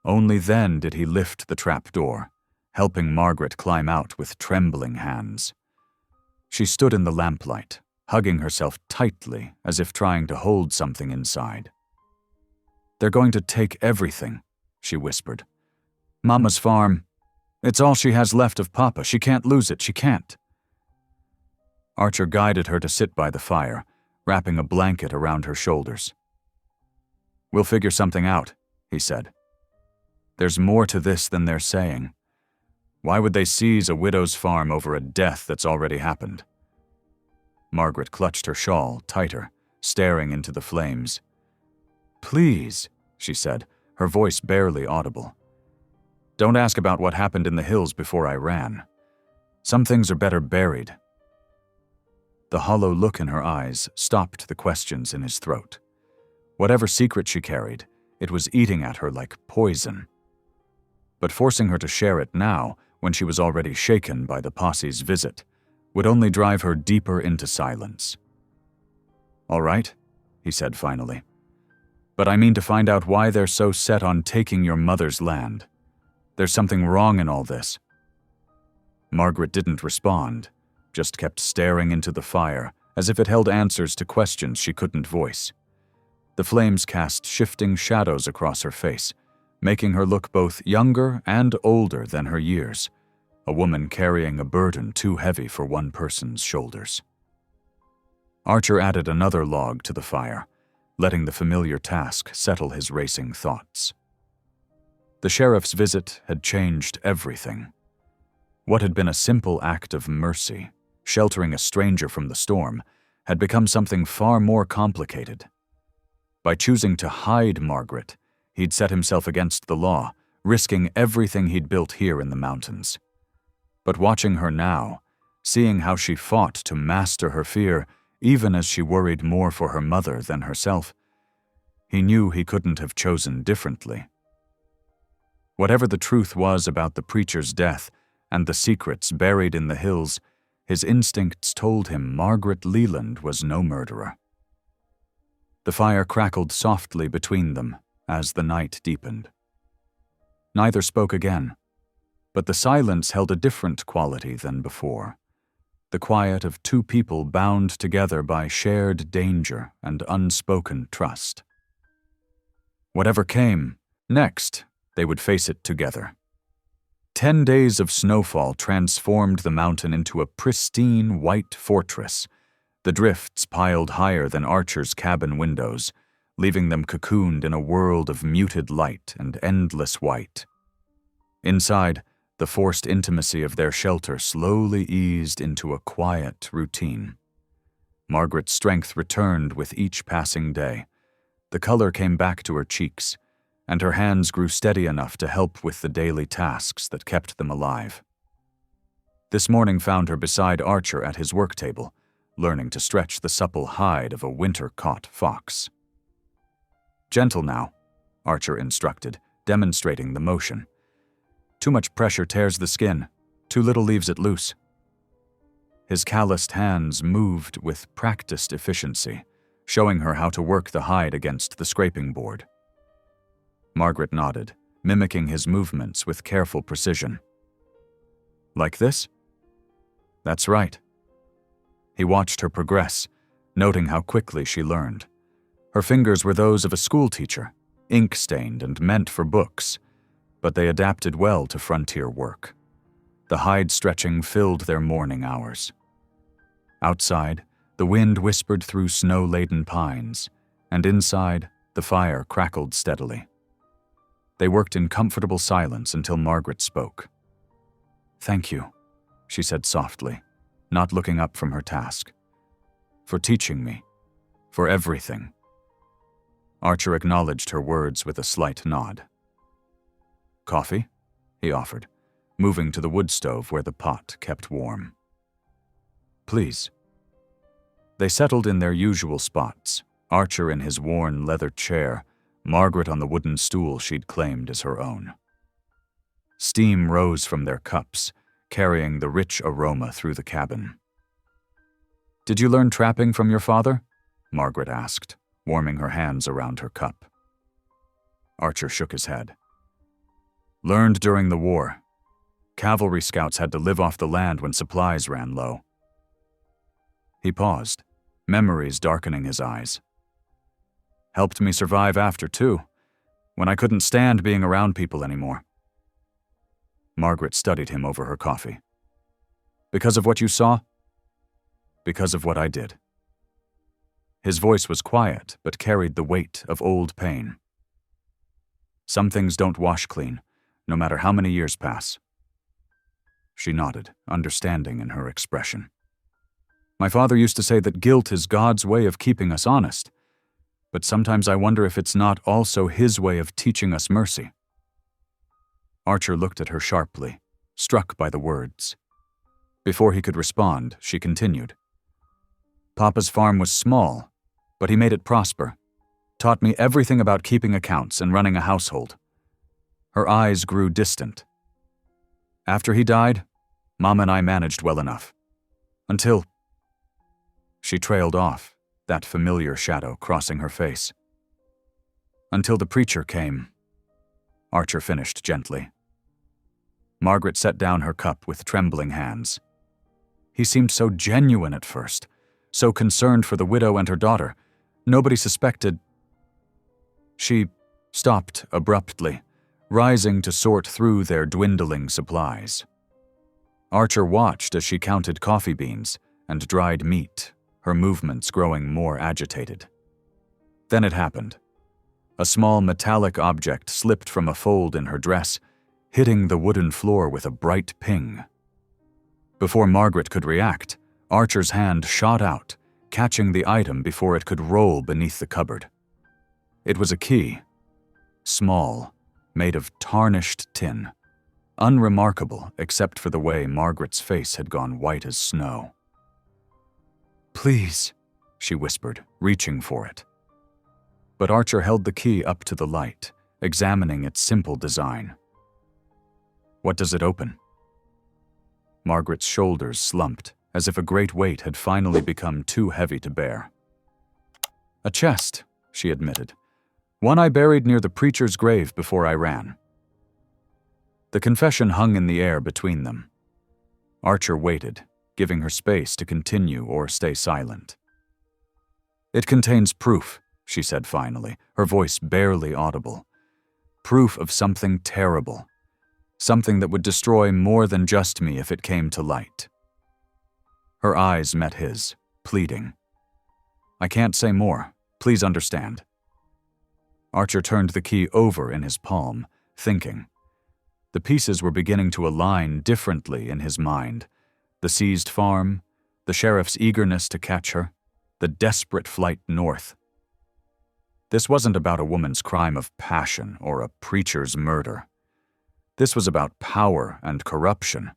Only then did he lift the trap door, helping Margaret climb out with trembling hands. She stood in the lamplight, hugging herself tightly as if trying to hold something inside. "They're going to take everything," she whispered. "Mama's farm. It's all she has left of Papa. She can't lose it. She can't." Archer guided her to sit by the fire, wrapping a blanket around her shoulders. "We'll figure something out," he said. "There's more to this than they're saying. Why would they seize a widow's farm over a death that's already happened?" Margaret clutched her shawl tighter, staring into the flames. "Please," she said, her voice barely audible. "Don't ask about what happened in the hills before I ran. Some things are better buried." The hollow look in her eyes stopped the questions in his throat. Whatever secret she carried, it was eating at her like poison. But forcing her to share it now, when she was already shaken by the posse's visit, would only drive her deeper into silence. "All right," he said finally. "But I mean to find out why they're so set on taking your mother's land. There's something wrong in all this." Margaret didn't respond, just kept staring into the fire as if it held answers to questions she couldn't voice. The flames cast shifting shadows across her face, making her look both younger and older than her years, a woman carrying a burden too heavy for one person's shoulders. Archer added another log to the fire, letting the familiar task settle his racing thoughts. The sheriff's visit had changed everything. What had been a simple act of mercy, sheltering a stranger from the storm, had become something far more complicated. By choosing to hide Margaret, he'd set himself against the law, risking everything he'd built here in the mountains. But watching her now, seeing how she fought to master her fear, even as she worried more for her mother than herself, he knew he couldn't have chosen differently. Whatever the truth was about the preacher's death and the secrets buried in the hills, his instincts told him Margaret Leland was no murderer. The fire crackled softly between them as the night deepened. Neither spoke again, but the silence held a different quality than before. The quiet of two people bound together by shared danger and unspoken trust. Whatever came next, they would face it together. 10 days of snowfall transformed the mountain into a pristine white fortress. The drifts piled higher than Archer's cabin windows, leaving them cocooned in a world of muted light and endless white. Inside, the forced intimacy of their shelter slowly eased into a quiet routine. Margaret's strength returned with each passing day. The color came back to her cheeks, and her hands grew steady enough to help with the daily tasks that kept them alive. This morning found her beside Archer at his work table, learning to stretch the supple hide of a winter-caught fox. "Gentle now," Archer instructed, demonstrating the motion. "Too much pressure tears the skin, too little leaves it loose." His calloused hands moved with practiced efficiency, showing her how to work the hide against the scraping board. Margaret nodded, mimicking his movements with careful precision. "Like this?" "That's right." He watched her progress, noting how quickly she learned. Her fingers were those of a schoolteacher, ink-stained and meant for books, but they adapted well to frontier work. The hide stretching filled their morning hours. Outside, the wind whispered through snow-laden pines, and inside, the fire crackled steadily. They worked in comfortable silence until Margaret spoke. "Thank you," she said softly, not looking up from her task. "For teaching me. For everything." Archer acknowledged her words with a slight nod. "Coffee?" he offered, moving to the wood stove where the pot kept warm. "Please." They settled in their usual spots, Archer in his worn leather chair, Margaret on the wooden stool she'd claimed as her own. Steam rose from their cups, carrying the rich aroma through the cabin. "Did you learn trapping from your father?" Margaret asked, warming her hands around her cup. Archer shook his head. "Learned during the war. Cavalry scouts had to live off the land when supplies ran low." He paused, memories darkening his eyes. "Helped me survive after, too, when I couldn't stand being around people anymore." Margaret studied him over her coffee. "Because of what you saw?" "Because of what I did." His voice was quiet, but carried the weight of old pain. "Some things don't wash clean, no matter how many years pass." She nodded, understanding in her expression. "My father used to say that guilt is God's way of keeping us honest, but sometimes I wonder if it's not also his way of teaching us mercy." Archer looked at her sharply, struck by the words. Before he could respond, she continued. "Papa's farm was small, but he made it prosper. Taught me everything about keeping accounts and running a household." Her eyes grew distant. "After he died, Mom and I managed well enough. Until..." She trailed off, that familiar shadow crossing her face. "Until the preacher came," Archer finished gently. Margaret set down her cup with trembling hands. He seemed so genuine at first, so concerned for the widow and her daughter. Nobody suspected. She stopped abruptly, rising to sort through their dwindling supplies. Archer watched as she counted coffee beans and dried meat, her movements growing more agitated. Then it happened. A small metallic object slipped from a fold in her dress, hitting the wooden floor with a bright ping. Before Margaret could react, Archer's hand shot out, catching the item before it could roll beneath the cupboard. It was a key. Small, made of tarnished tin. Unremarkable except for the way Margaret's face had gone white as snow. "Please," she whispered, reaching for it. But Archer held the key up to the light, examining its simple design. "What does it open?" Margaret's shoulders slumped, as if a great weight had finally become too heavy to bear. "A chest," she admitted. "One I buried near the preacher's grave before I ran." The confession hung in the air between them. Archer waited, giving her space to continue or stay silent. "It contains proof," she said finally, her voice barely audible. "Proof of something terrible. Something that would destroy more than just me if it came to light." Her eyes met his, pleading. "I can't say more. Please understand." Archer turned the key over in his palm, thinking. The pieces were beginning to align differently in his mind. The seized farm, the sheriff's eagerness to catch her, the desperate flight north. This wasn't about a woman's crime of passion or a preacher's murder. This was about power and corruption,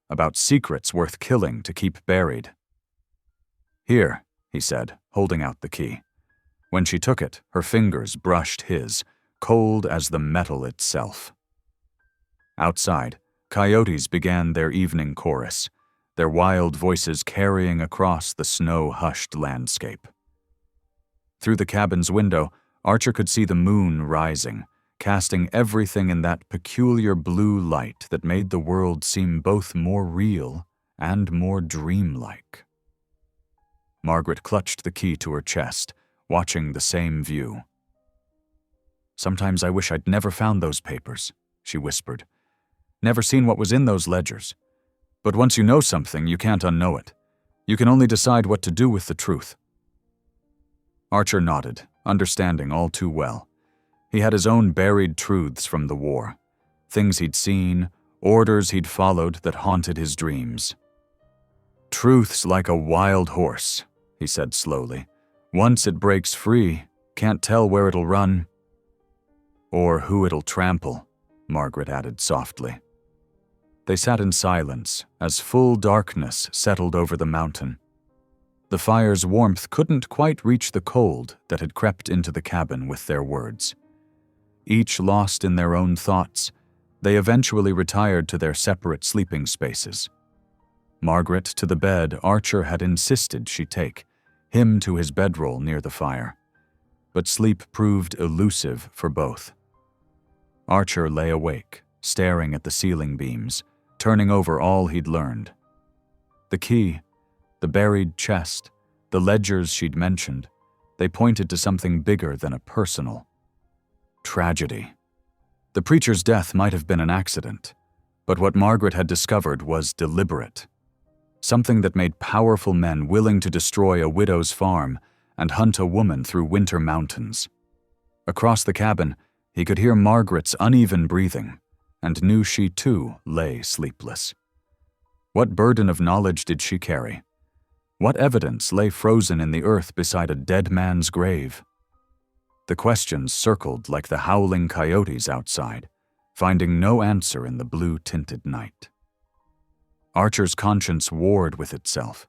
about secrets worth killing to keep buried. "Here," he said, holding out the key. When she took it, her fingers brushed his, cold as the metal itself. Outside, coyotes began their evening chorus, their wild voices carrying across the snow-hushed landscape. Through the cabin's window, Archer could see the moon rising, casting everything in that peculiar blue light that made the world seem both more real and more dreamlike. Margaret clutched the key to her chest, watching the same view. "Sometimes I wish I'd never found those papers," she whispered. "Never seen what was in those ledgers. But once you know something, you can't unknow it. You can only decide what to do with the truth." Archer nodded, understanding all too well. He had his own buried truths from the war, things he'd seen, orders he'd followed that haunted his dreams. "Truth's like a wild horse," he said slowly. "Once it breaks free, can't tell where it'll run." "Or who it'll trample," Margaret added softly. They sat in silence as full darkness settled over the mountain. The fire's warmth couldn't quite reach the cold that had crept into the cabin with their words. Each lost in their own thoughts, they eventually retired to their separate sleeping spaces. Margaret to the bed Archer had insisted she take, him to his bedroll near the fire. But sleep proved elusive for both. Archer lay awake, staring at the ceiling beams, turning over all he'd learned. The key, the buried chest, the ledgers she'd mentioned, they pointed to something bigger than a personal tragedy. The preacher's death might have been an accident, but what Margaret had discovered was deliberate. Something that made powerful men willing to destroy a widow's farm and hunt a woman through winter mountains. Across the cabin, he could hear Margaret's uneven breathing, and knew she too lay sleepless. What burden of knowledge did she carry? What evidence lay frozen in the earth beside a dead man's grave? The questions circled like the howling coyotes outside, finding no answer in the blue-tinted night. Archer's conscience warred with itself.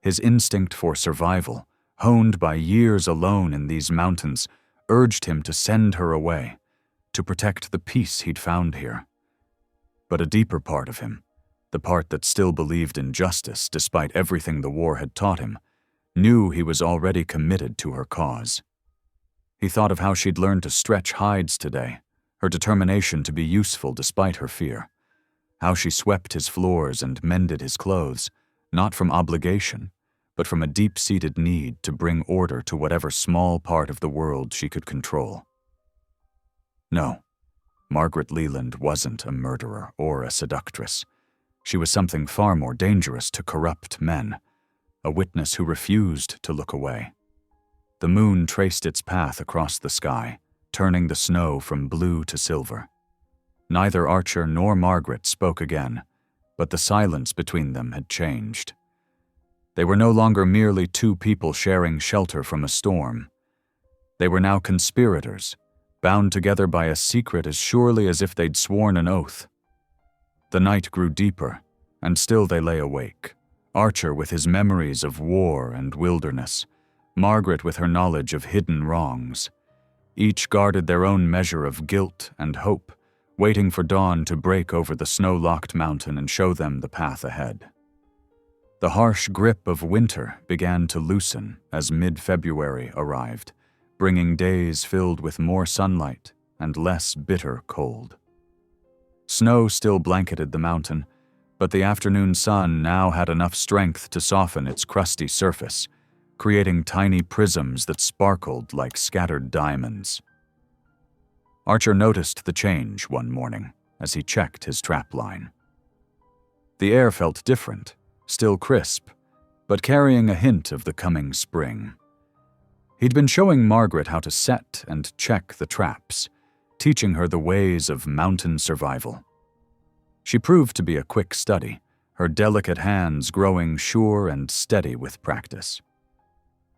His instinct for survival, honed by years alone in these mountains, urged him to send her away, to protect the peace he'd found here. But a deeper part of him, the part that still believed in justice despite everything the war had taught him, knew he was already committed to her cause. He thought of how she'd learned to stretch hides today, her determination to be useful despite her fear, how she swept his floors and mended his clothes, not from obligation, but from a deep-seated need to bring order to whatever small part of the world she could control. No, Margaret Leland wasn't a murderer or a seductress. She was something far more dangerous to corrupt men, a witness who refused to look away. The moon traced its path across the sky, turning the snow from blue to silver. Neither Archer nor Margaret spoke again, but the silence between them had changed. They were no longer merely two people sharing shelter from a storm. They were now conspirators, bound together by a secret as surely as if they'd sworn an oath. The night grew deeper, and still they lay awake, Archer with his memories of war and wilderness, Margaret with her knowledge of hidden wrongs. Each guarded their own measure of guilt and hope, waiting for dawn to break over the snow-locked mountain and show them the path ahead. The harsh grip of winter began to loosen as mid-February arrived, bringing days filled with more sunlight and less bitter cold. Snow still blanketed the mountain, but the afternoon sun now had enough strength to soften its crusty surface, creating tiny prisms that sparkled like scattered diamonds. Archer noticed the change one morning as he checked his trap line. The air felt different, still crisp, but carrying a hint of the coming spring. He'd been showing Margaret how to set and check the traps, teaching her the ways of mountain survival. She proved to be a quick study, her delicate hands growing sure and steady with practice.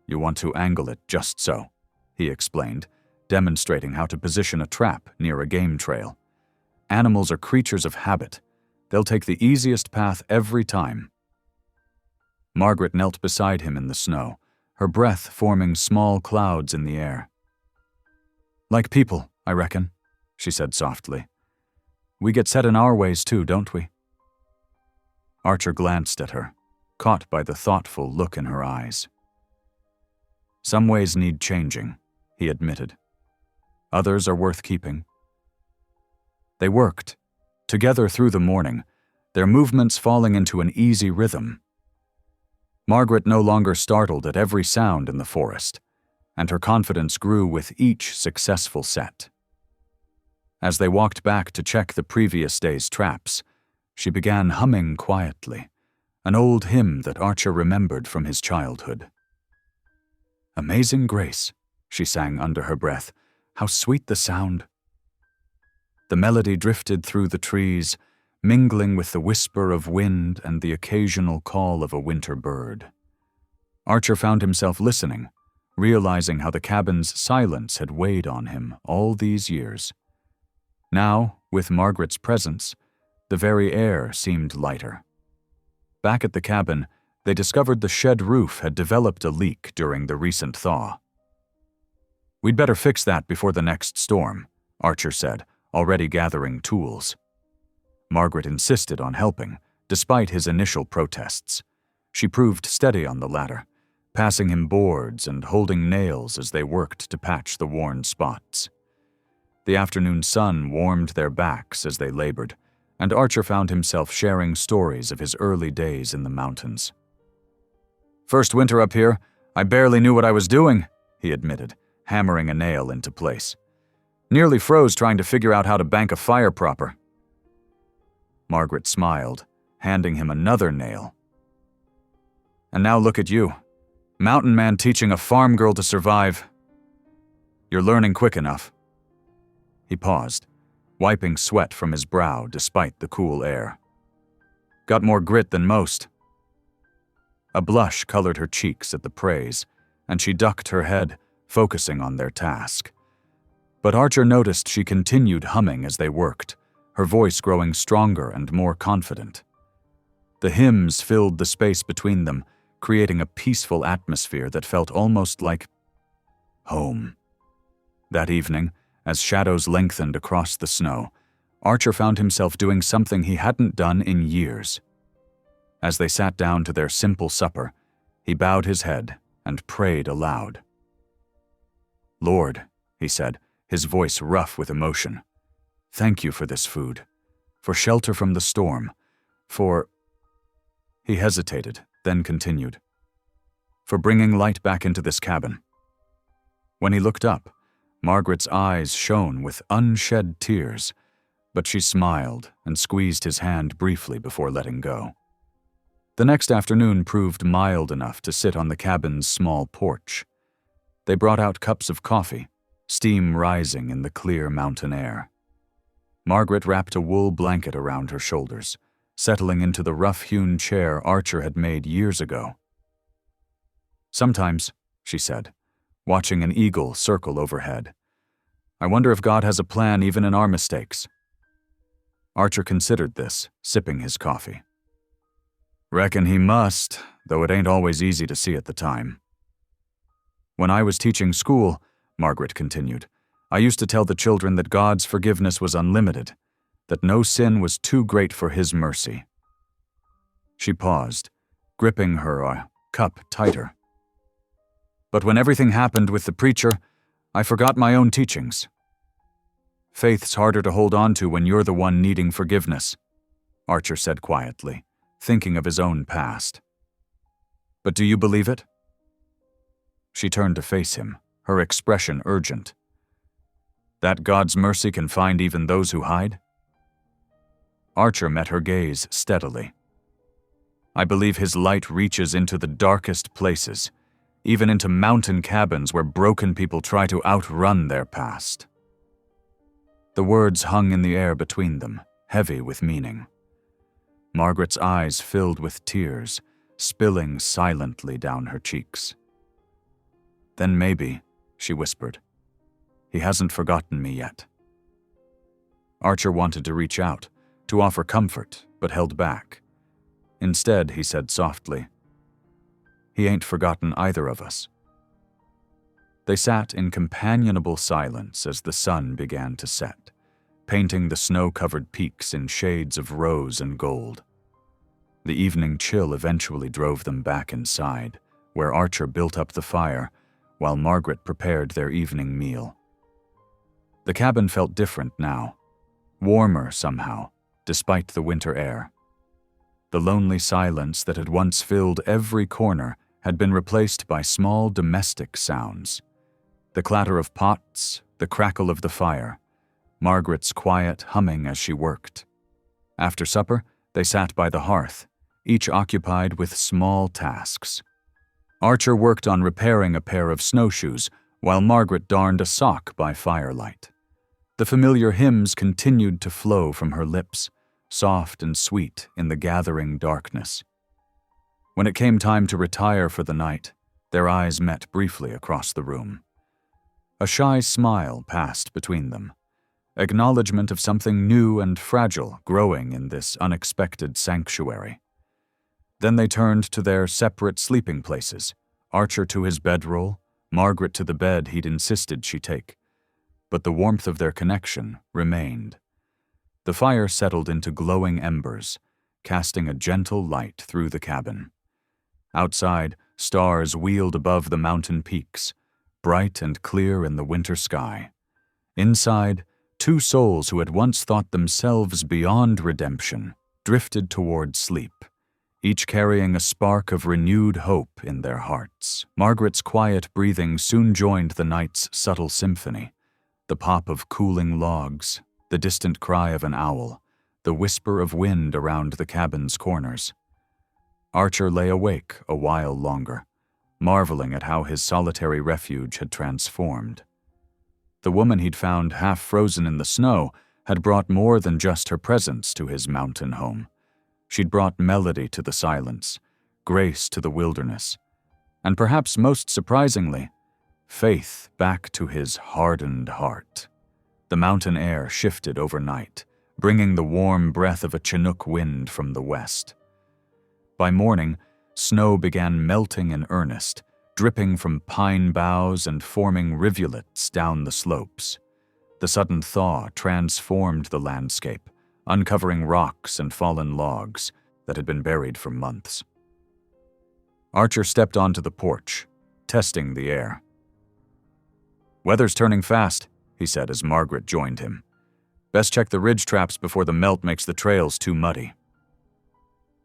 "You want to angle it just so," he explained, demonstrating how to position a trap near a game trail. "Animals are creatures of habit. They'll take the easiest path every time." Margaret knelt beside him in the snow, her breath forming small clouds in the air. "Like people, I reckon," she said softly. "We get set in our ways too, don't we?" Archer glanced at her, caught by the thoughtful look in her eyes. "Some ways need changing," he admitted. "Others are worth keeping." They worked, together through the morning, their movements falling into an easy rhythm. Margaret no longer startled at every sound in the forest, and her confidence grew with each successful set. As they walked back to check the previous day's traps, she began humming quietly, an old hymn that Archer remembered from his childhood. "Amazing Grace," she sang under her breath. "How sweet the sound." The melody drifted through the trees, mingling with the whisper of wind and the occasional call of a winter bird. Archer found himself listening, realizing how the cabin's silence had weighed on him all these years. Now, with Margaret's presence, the very air seemed lighter. Back at the cabin, they discovered the shed roof had developed a leak during the recent thaw. "We'd better fix that before the next storm," Archer said, already gathering tools. Margaret insisted on helping, despite his initial protests. She proved steady on the ladder, passing him boards and holding nails as they worked to patch the worn spots. The afternoon sun warmed their backs as they labored, and Archer found himself sharing stories of his early days in the mountains. "First winter up here, I barely knew what I was doing," he admitted, hammering a nail into place. "Nearly froze trying to figure out how to bank a fire proper." Margaret smiled, handing him another nail. "And now look at you, mountain man teaching a farm girl to survive. You're learning quick enough." He paused, wiping sweat from his brow despite the cool air. "Got more grit than most." A blush colored her cheeks at the praise, and she ducked her head, focusing on their task. But Archer noticed she continued humming as they worked, her voice growing stronger and more confident. The hymns filled the space between them, creating a peaceful atmosphere that felt almost like home. That evening, as shadows lengthened across the snow, Archer found himself doing something he hadn't done in years. As they sat down to their simple supper, he bowed his head and prayed aloud. "Lord," he said, his voice rough with emotion, "thank you for this food, for shelter from the storm, for—" He hesitated, then continued, "for bringing light back into this cabin." When he looked up, Margaret's eyes shone with unshed tears, but she smiled and squeezed his hand briefly before letting go. The next afternoon proved mild enough to sit on the cabin's small porch. They brought out cups of coffee, steam rising in the clear mountain air. Margaret wrapped a wool blanket around her shoulders, settling into the rough-hewn chair Archer had made years ago. "Sometimes," she said, watching an eagle circle overhead, "I wonder if God has a plan even in our mistakes." Archer considered this, sipping his coffee. "Reckon he must, though it ain't always easy to see at the time." "When I was teaching school," Margaret continued, "I used to tell the children that God's forgiveness was unlimited, that no sin was too great for His mercy." She paused, gripping her cup tighter. "But when everything happened with the preacher, I forgot my own teachings. Faith's harder to hold on to when you're the one needing forgiveness, Archer said quietly, thinking of his own past. But do you believe it? She turned to face him, her expression urgent. That God's mercy can find even those who hide? Archer met her gaze steadily. I believe his light reaches into the darkest places, even into mountain cabins where broken people try to outrun their past. The words hung in the air between them, heavy with meaning. Margaret's eyes filled with tears, spilling silently down her cheeks. Then maybe, she whispered, he hasn't forgotten me yet. Archer wanted to reach out, to offer comfort, but held back. Instead, he said softly, he ain't forgotten either of us. They sat in companionable silence as the sun began to set, painting the snow-covered peaks in shades of rose and gold. The evening chill eventually drove them back inside, where Archer built up the fire while Margaret prepared their evening meal. The cabin felt different now, warmer somehow, despite the winter air. The lonely silence that had once filled every corner had been replaced by small domestic sounds. The clatter of pots, the crackle of the fire, Margaret's quiet humming as she worked. After supper, they sat by the hearth, each occupied with small tasks. Archer worked on repairing a pair of snowshoes, while Margaret darned a sock by firelight. The familiar hymns continued to flow from her lips, soft and sweet in the gathering darkness. When it came time to retire for the night, their eyes met briefly across the room. A shy smile passed between them, acknowledgement of something new and fragile growing in this unexpected sanctuary. Then they turned to their separate sleeping places, Archer to his bedroll, Margaret to the bed he'd insisted she take. But the warmth of their connection remained. The fire settled into glowing embers, casting a gentle light through the cabin. Outside, stars wheeled above the mountain peaks, bright and clear in the winter sky. Inside, two souls who had once thought themselves beyond redemption drifted toward sleep, each carrying a spark of renewed hope in their hearts. Margaret's quiet breathing soon joined the night's subtle symphony, the pop of cooling logs, the distant cry of an owl, the whisper of wind around the cabin's corners. Archer lay awake a while longer, marveling at how his solitary refuge had transformed. The woman he'd found half frozen in the snow had brought more than just her presence to his mountain home. She'd brought melody to the silence, grace to the wilderness, and perhaps most surprisingly, faith back to his hardened heart. The mountain air shifted overnight, bringing the warm breath of a Chinook wind from the west. By morning, snow began melting in earnest, dripping from pine boughs and forming rivulets down the slopes. The sudden thaw transformed the landscape, uncovering rocks and fallen logs that had been buried for months. Archer stepped onto the porch, testing the air. "Weather's turning fast," he said as Margaret joined him. "Best check the ridge traps before the melt makes the trails too muddy."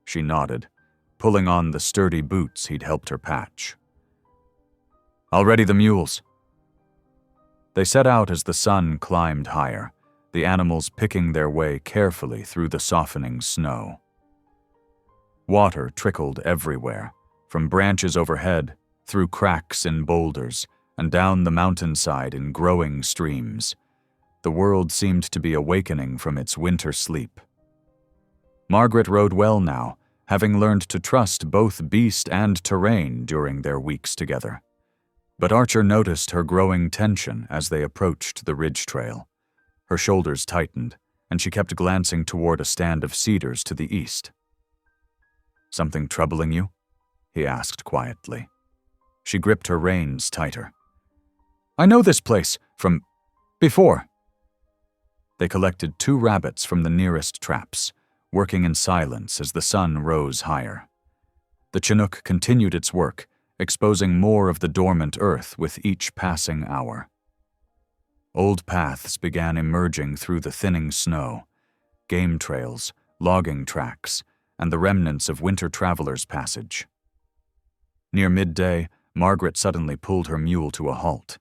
She nodded, pulling on the sturdy boots he'd helped her patch. "I'll ready the mules." They set out as the sun climbed higher, the animals picking their way carefully through the softening snow. Water trickled everywhere, from branches overhead, through cracks in boulders, and down the mountainside in growing streams. The world seemed to be awakening from its winter sleep. Margaret rode well now, having learned to trust both beast and terrain during their weeks together. But Archer noticed her growing tension as they approached the ridge trail. Her shoulders tightened, and she kept glancing toward a stand of cedars to the east. "Something troubling you?" he asked quietly. She gripped her reins tighter. "I know this place from before." They collected 2 rabbits from the nearest traps, working in silence as the sun rose higher. The Chinook continued its work, exposing more of the dormant earth with each passing hour. Old paths began emerging through the thinning snow, game trails, logging tracks, and the remnants of winter travelers' passage. Near midday, Margaret suddenly pulled her mule to a halt.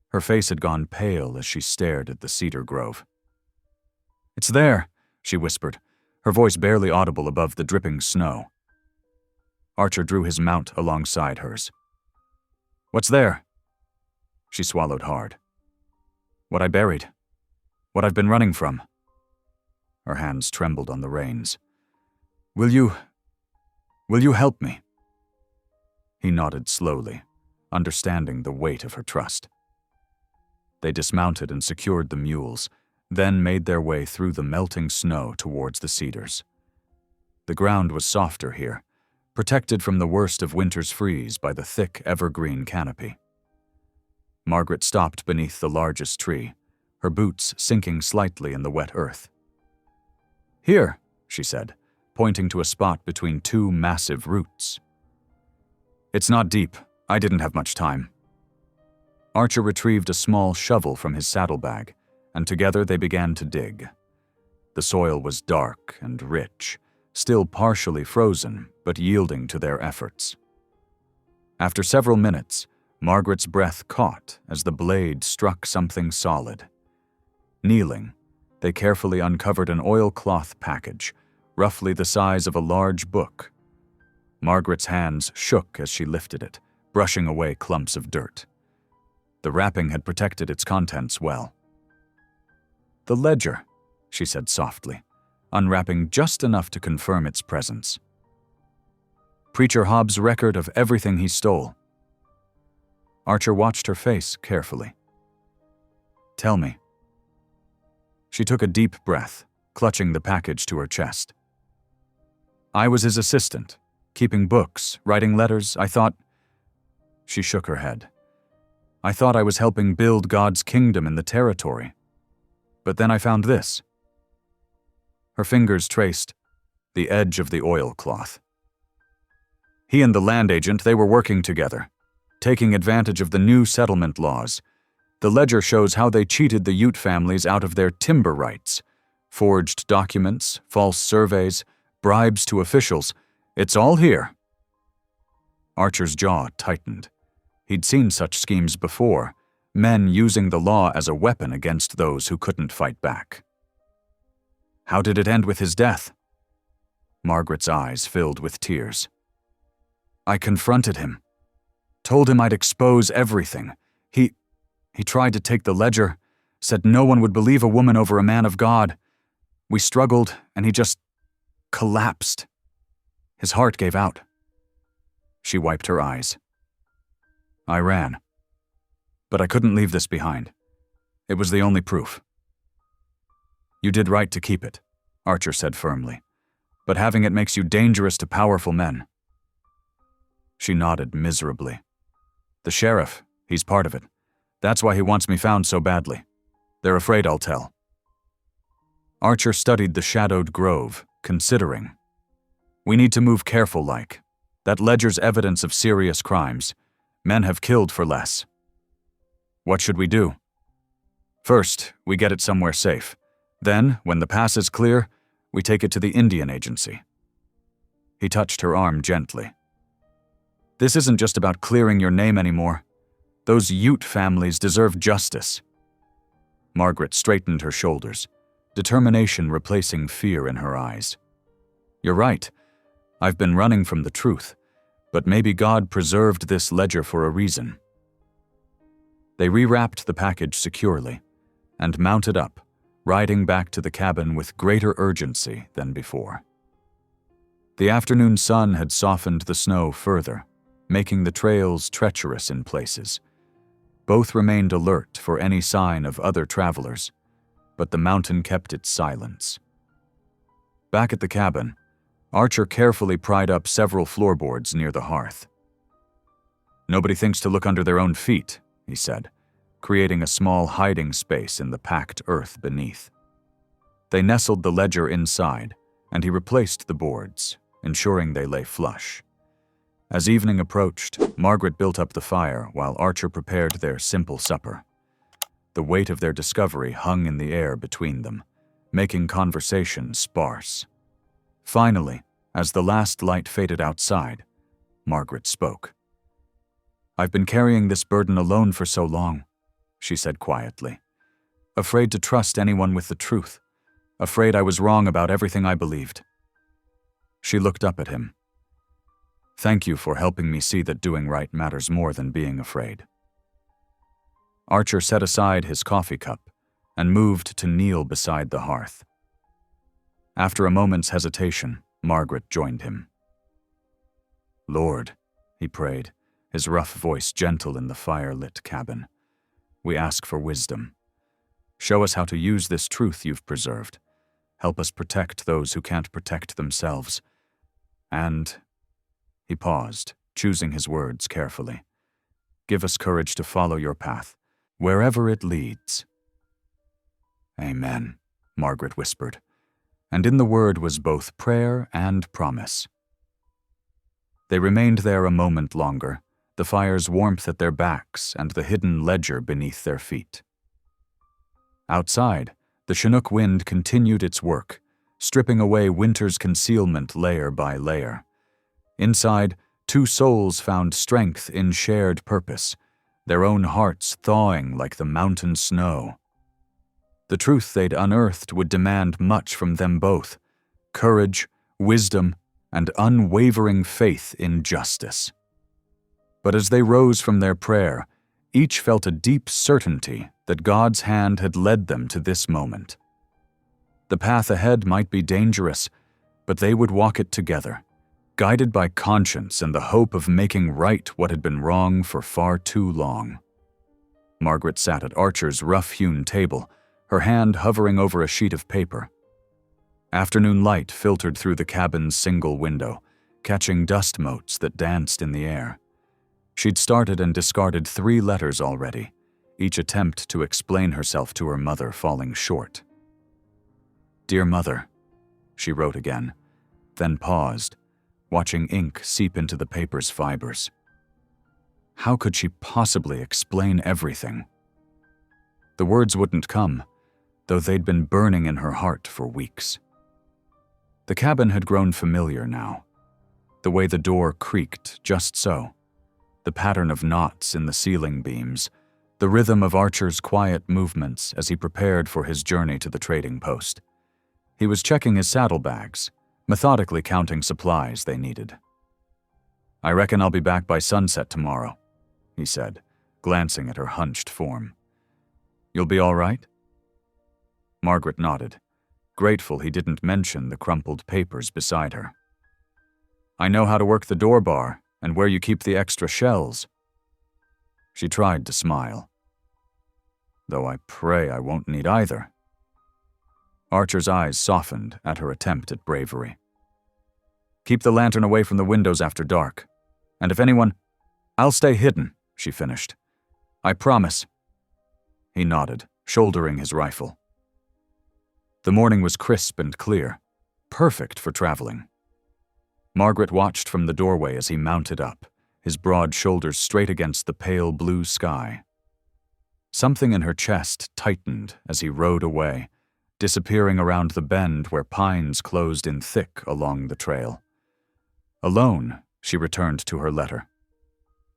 Her face had gone pale as she stared at the cedar grove. "It's there," she whispered, her voice barely audible above the dripping snow. Archer drew his mount alongside hers. "What's there?" She swallowed hard. "What I buried. What I've been running from." Her hands trembled on the reins. Will you help me?" He nodded slowly, understanding the weight of her trust. They dismounted and secured the mules, then made their way through the melting snow towards the cedars. The ground was softer here, protected from the worst of winter's freeze by the thick evergreen canopy. Margaret stopped beneath the largest tree, her boots sinking slightly in the wet earth. "Here," she said, pointing to a spot between two massive roots. "It's not deep. I didn't have much time." Archer retrieved a small shovel from his saddlebag, and together they began to dig. The soil was dark and rich, still partially frozen, but yielding to their efforts. After several minutes, Margaret's breath caught as the blade struck something solid. Kneeling, they carefully uncovered an oilcloth package, roughly the size of a large book. Margaret's hands shook as she lifted it, brushing away clumps of dirt. The wrapping had protected its contents well. "The ledger," she said softly, unwrapping just enough to confirm its presence. "Preacher Hobbs' record of everything he stole." Archer watched her face carefully. "Tell me." She took a deep breath, clutching the package to her chest. "I was his assistant, keeping books, writing letters. I thought—" She shook her head. "I thought I was helping build God's kingdom in the territory. But then I found this." Her fingers traced the edge of the oilcloth. "He and the land agent, they were working together, taking advantage of the new settlement laws. The ledger shows how they cheated the Ute families out of their timber rights. Forged documents, false surveys, bribes to officials. It's all here." Archer's jaw tightened. He'd seen such schemes before, men using the law as a weapon against those who couldn't fight back. "How did it end with his death?" Margaret's eyes filled with tears. "I confronted him. Told him I'd expose everything. He tried to take the ledger, said no one would believe a woman over a man of God. We struggled, and he just collapsed. His heart gave out." She wiped her eyes. "I ran. But I couldn't leave this behind. It was the only proof." "You did right to keep it," Archer said firmly. "But having it makes you dangerous to powerful men." She nodded miserably. "The sheriff, he's part of it. That's why he wants me found so badly. They're afraid I'll tell." Archer studied the shadowed grove, considering. "We need to move careful-like. That ledger's evidence of serious crimes. Men have killed for less." "What should we do?" "First, we get it somewhere safe. Then, when the pass is clear, we take it to the Indian Agency." He touched her arm gently. "This isn't just about clearing your name anymore. Those Ute families deserve justice." Margaret straightened her shoulders, determination replacing fear in her eyes. "You're right. I've been running from the truth, but maybe God preserved this ledger for a reason." They rewrapped the package securely and mounted up, riding back to the cabin with greater urgency than before. The afternoon sun had softened the snow further, making the trails treacherous in places. Both remained alert for any sign of other travelers, but the mountain kept its silence. Back at the cabin, Archer carefully pried up several floorboards near the hearth. "Nobody thinks to look under their own feet," he said, creating a small hiding space in the packed earth beneath. They nestled the ledger inside, and he replaced the boards, ensuring they lay flush. As evening approached, Margaret built up the fire while Archer prepared their simple supper. The weight of their discovery hung in the air between them, making conversation sparse. Finally, as the last light faded outside, Margaret spoke. "I've been carrying this burden alone for so long," she said quietly. "Afraid to trust anyone with the truth. Afraid I was wrong about everything I believed." She looked up at him. "Thank you for helping me see that doing right matters more than being afraid." Archer set aside his coffee cup and moved to kneel beside the hearth. After a moment's hesitation, Margaret joined him. "Lord," he prayed, his rough voice gentle in the fire-lit cabin, "we ask for wisdom. Show us how to use this truth you've preserved. Help us protect those who can't protect themselves. And," he paused, choosing his words carefully, "give us courage to follow your path, wherever it leads." "Amen," Margaret whispered, and in the word was both prayer and promise. They remained there a moment longer, the fire's warmth at their backs and the hidden ledger beneath their feet. Outside, the Chinook wind continued its work, stripping away winter's concealment layer by layer. Inside, two souls found strength in shared purpose, their own hearts thawing like the mountain snow. The truth they'd unearthed would demand much from them both: courage, wisdom, and unwavering faith in justice. But as they rose from their prayer, each felt a deep certainty that God's hand had led them to this moment. The path ahead might be dangerous, but they would walk it together, guided by conscience and the hope of making right what had been wrong for far too long. Margaret sat at Archer's rough-hewn table, her hand hovering over a sheet of paper. Afternoon light filtered through the cabin's single window, catching dust motes that danced in the air. She'd started and discarded 3 letters already, each attempt to explain herself to her mother falling short. "Dear Mother," she wrote again, then paused, watching ink seep into the paper's fibers. How could she possibly explain everything? The words wouldn't come, though they'd been burning in her heart for weeks. The cabin had grown familiar now. The way the door creaked just so, the pattern of knots in the ceiling beams, the rhythm of Archer's quiet movements as he prepared for his journey to the trading post. He was checking his saddlebags, methodically counting supplies they needed. "I reckon I'll be back by sunset tomorrow," he said, glancing at her hunched form. "You'll be all right?" Margaret nodded, grateful he didn't mention the crumpled papers beside her. "I know how to work the door bar and where you keep the extra shells." She tried to smile. "Though I pray I won't need either." Archer's eyes softened at her attempt at bravery. "Keep the lantern away from the windows after dark. And if anyone—" "I'll stay hidden," she finished. "I promise." He nodded, shouldering his rifle. The morning was crisp and clear, perfect for traveling. Margaret watched from the doorway as he mounted up, his broad shoulders straight against the pale blue sky. Something in her chest tightened as he rode away, disappearing around the bend where pines closed in thick along the trail. Alone, she returned to her letter.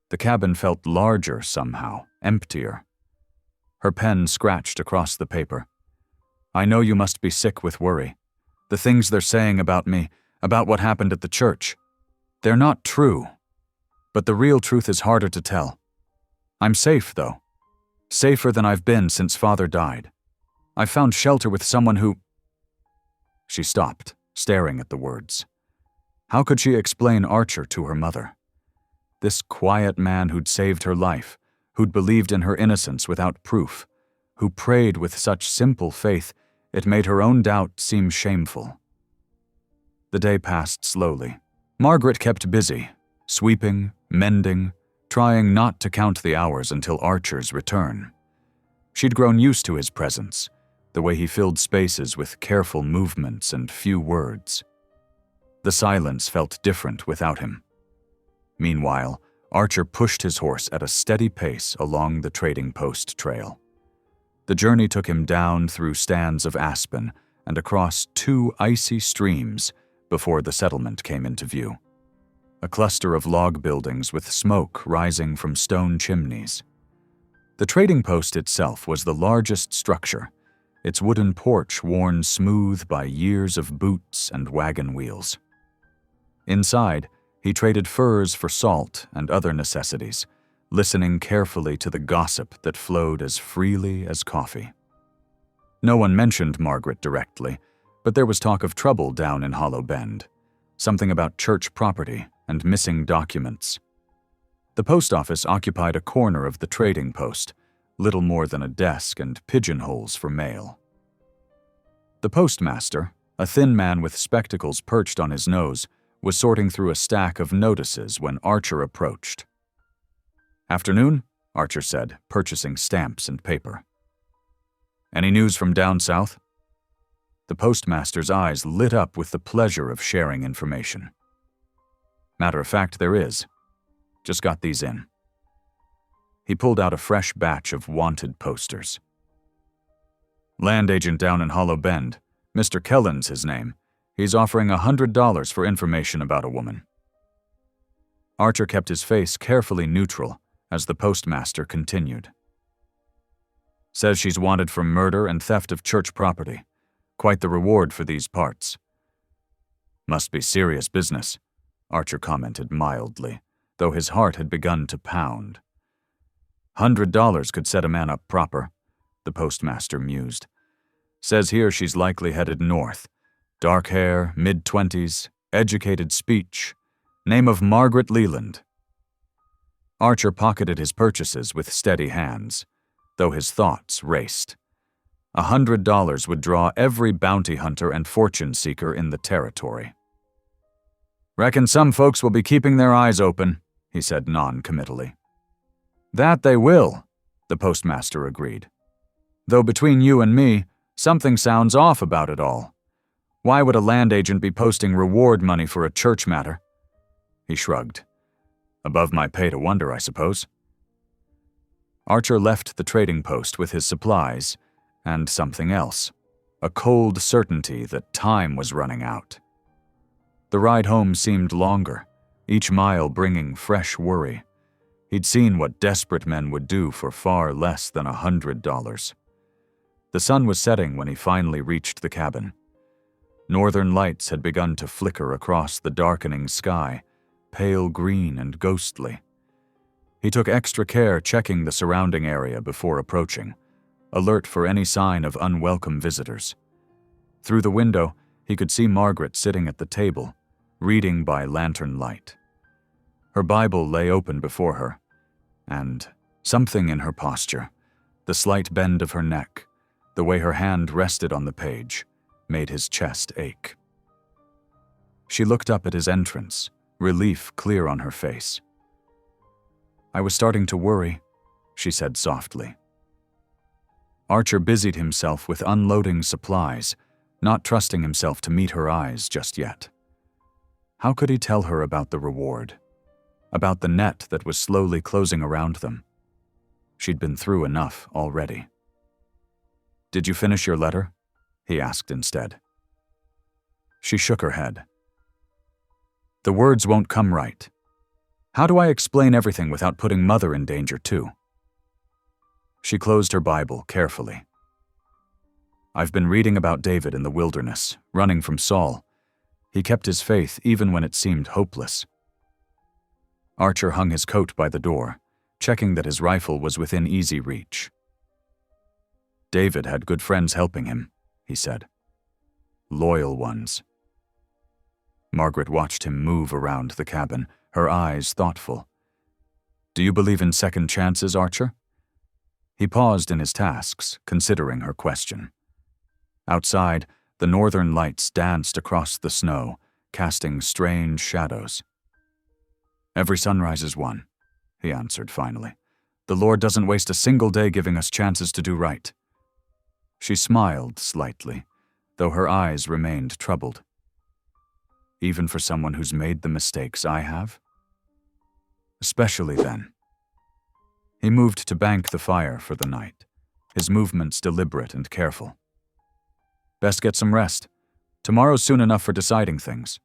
The cabin felt larger somehow, emptier. Her pen scratched across the paper. "I know you must be sick with worry. The things they're saying about me, about what happened at the church, they're not true. But the real truth is harder to tell. I'm safe, though. Safer than I've been since Father died. I've found shelter with someone who—" She stopped, staring at the words. How could she explain Archer to her mother? This quiet man who'd saved her life, who'd believed in her innocence without proof, who prayed with such simple faith it made her own doubt seem shameful. The day passed slowly. Margaret kept busy, sweeping, mending, trying not to count the hours until Archer's return. She'd grown used to his presence, the way he filled spaces with careful movements and few words. The silence felt different without him. Meanwhile, Archer pushed his horse at a steady pace along the trading post trail. The journey took him down through stands of aspen and across 2 icy streams before the settlement came into view. A cluster of log buildings with smoke rising from stone chimneys. The trading post itself was the largest structure, its wooden porch worn smooth by years of boots and wagon wheels. Inside, he traded furs for salt and other necessities, listening carefully to the gossip that flowed as freely as coffee. No one mentioned Margaret directly, but there was talk of trouble down in Hollow Bend, something about church property and missing documents. The post office occupied a corner of the trading post, little more than a desk and pigeonholes for mail. The postmaster, a thin man with spectacles perched on his nose, was sorting through a stack of notices when Archer approached. "Afternoon," Archer said, purchasing stamps and paper. "Any news from down south?" The postmaster's eyes lit up with the pleasure of sharing information. "Matter of fact, there is. Just got these in." He pulled out a fresh batch of wanted posters. "Land agent down in Hollow Bend. Mr. Kellen's his name. He's offering $100 for information about a woman." Archer kept his face carefully neutral as the postmaster continued. "Says she's wanted for murder and theft of church property. Quite the reward for these parts." "Must be serious business," Archer commented mildly, though his heart had begun to pound. $100 could set a man up proper," the postmaster mused. "Says here she's likely headed north. Dark hair, mid-20s, educated speech. Name of Margaret Leland." Archer pocketed his purchases with steady hands, though his thoughts raced. $100 would draw every bounty hunter and fortune seeker in the territory. "Reckon some folks will be keeping their eyes open," he said non-committally. "That they will," the postmaster agreed. "Though between you and me, something sounds off about it all. Why would a land agent be posting reward money for a church matter?" He shrugged. "Above my pay to wonder, I suppose." Archer left the trading post with his supplies and something else, a cold certainty that time was running out. The ride home seemed longer, each mile bringing fresh worry. He'd seen what desperate men would do for far less than $100. The sun was setting when he finally reached the cabin. Northern lights had begun to flicker across the darkening sky, pale green and ghostly. He took extra care checking the surrounding area before approaching, alert for any sign of unwelcome visitors. Through the window, he could see Margaret sitting at the table, reading by lantern light. Her Bible lay open before her, and something in her posture, the slight bend of her neck, the way her hand rested on the page, made his chest ache. She looked up at his entrance, relief clear on her face. "I was starting to worry," she said softly. Archer busied himself with unloading supplies, not trusting himself to meet her eyes just yet. How could he tell her about the reward? About the net that was slowly closing around them? She'd been through enough already. "Did you finish your letter?" he asked instead. She shook her head. "The words won't come right. How do I explain everything without putting Mother in danger too?" She closed her Bible carefully. "I've been reading about David in the wilderness, running from Saul. He kept his faith even when it seemed hopeless." Archer hung his coat by the door, checking that his rifle was within easy reach. "David had good friends helping him," he said. "Loyal ones." Margaret watched him move around the cabin, her eyes thoughtful. "Do you believe in second chances, Archer?" He paused in his tasks, considering her question. Outside, the northern lights danced across the snow, casting strange shadows. "Every sunrise is one," he answered finally. "The Lord doesn't waste a single day giving us chances to do right." She smiled slightly, though her eyes remained troubled. "Even for someone who's made the mistakes I have?" "Especially then." He moved to bank the fire for the night, his movements deliberate and careful. "Best get some rest. Tomorrow's soon enough for deciding things."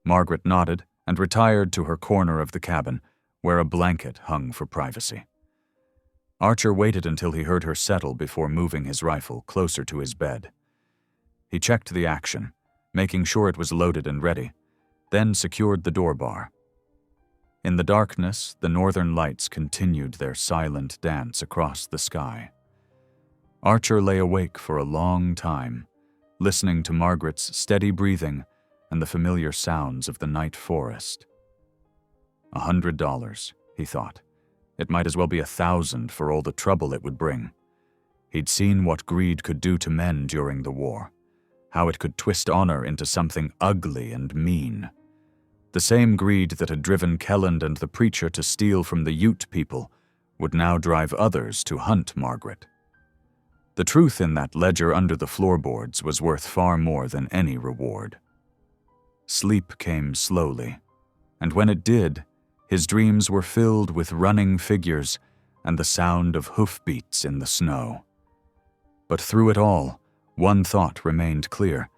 Margaret nodded and retired to her corner of the cabin, where a blanket hung for privacy. Archer waited until he heard her settle before moving his rifle closer to his bed. He checked the action, making sure it was loaded and ready, then secured the door bar. In the darkness, the northern lights continued their silent dance across the sky. Archer lay awake for a long time, listening to Margaret's steady breathing and the familiar sounds of the night forest. $100, he thought. It might as well be 1,000 for all the trouble it would bring. He'd seen what greed could do to men during the war, how it could twist honor into something ugly and mean. The same greed that had driven Kelland and the preacher to steal from the Ute people would now drive others to hunt Margaret. The truth in that ledger under the floorboards was worth far more than any reward. Sleep came slowly, and when it did, his dreams were filled with running figures and the sound of hoofbeats in the snow. But through it all, one thought remained clear.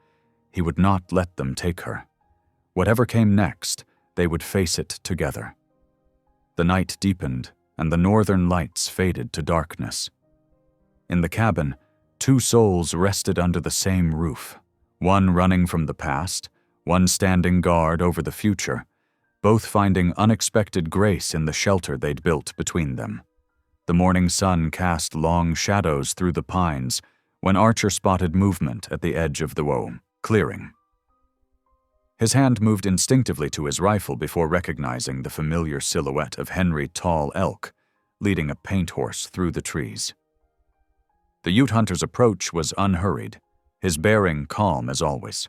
He would not let them take her. Whatever came next, they would face it together. The night deepened, and the northern lights faded to darkness. In the cabin, two souls rested under the same roof, one running from the past, one standing guard over the future, both finding unexpected grace in the shelter they'd built between them. The morning sun cast long shadows through the pines when Archer spotted movement at the edge of the clearing. His hand moved instinctively to his rifle before recognizing the familiar silhouette of Henry Tall Elk, leading a paint horse through the trees. The Ute hunter's approach was unhurried, his bearing calm as always.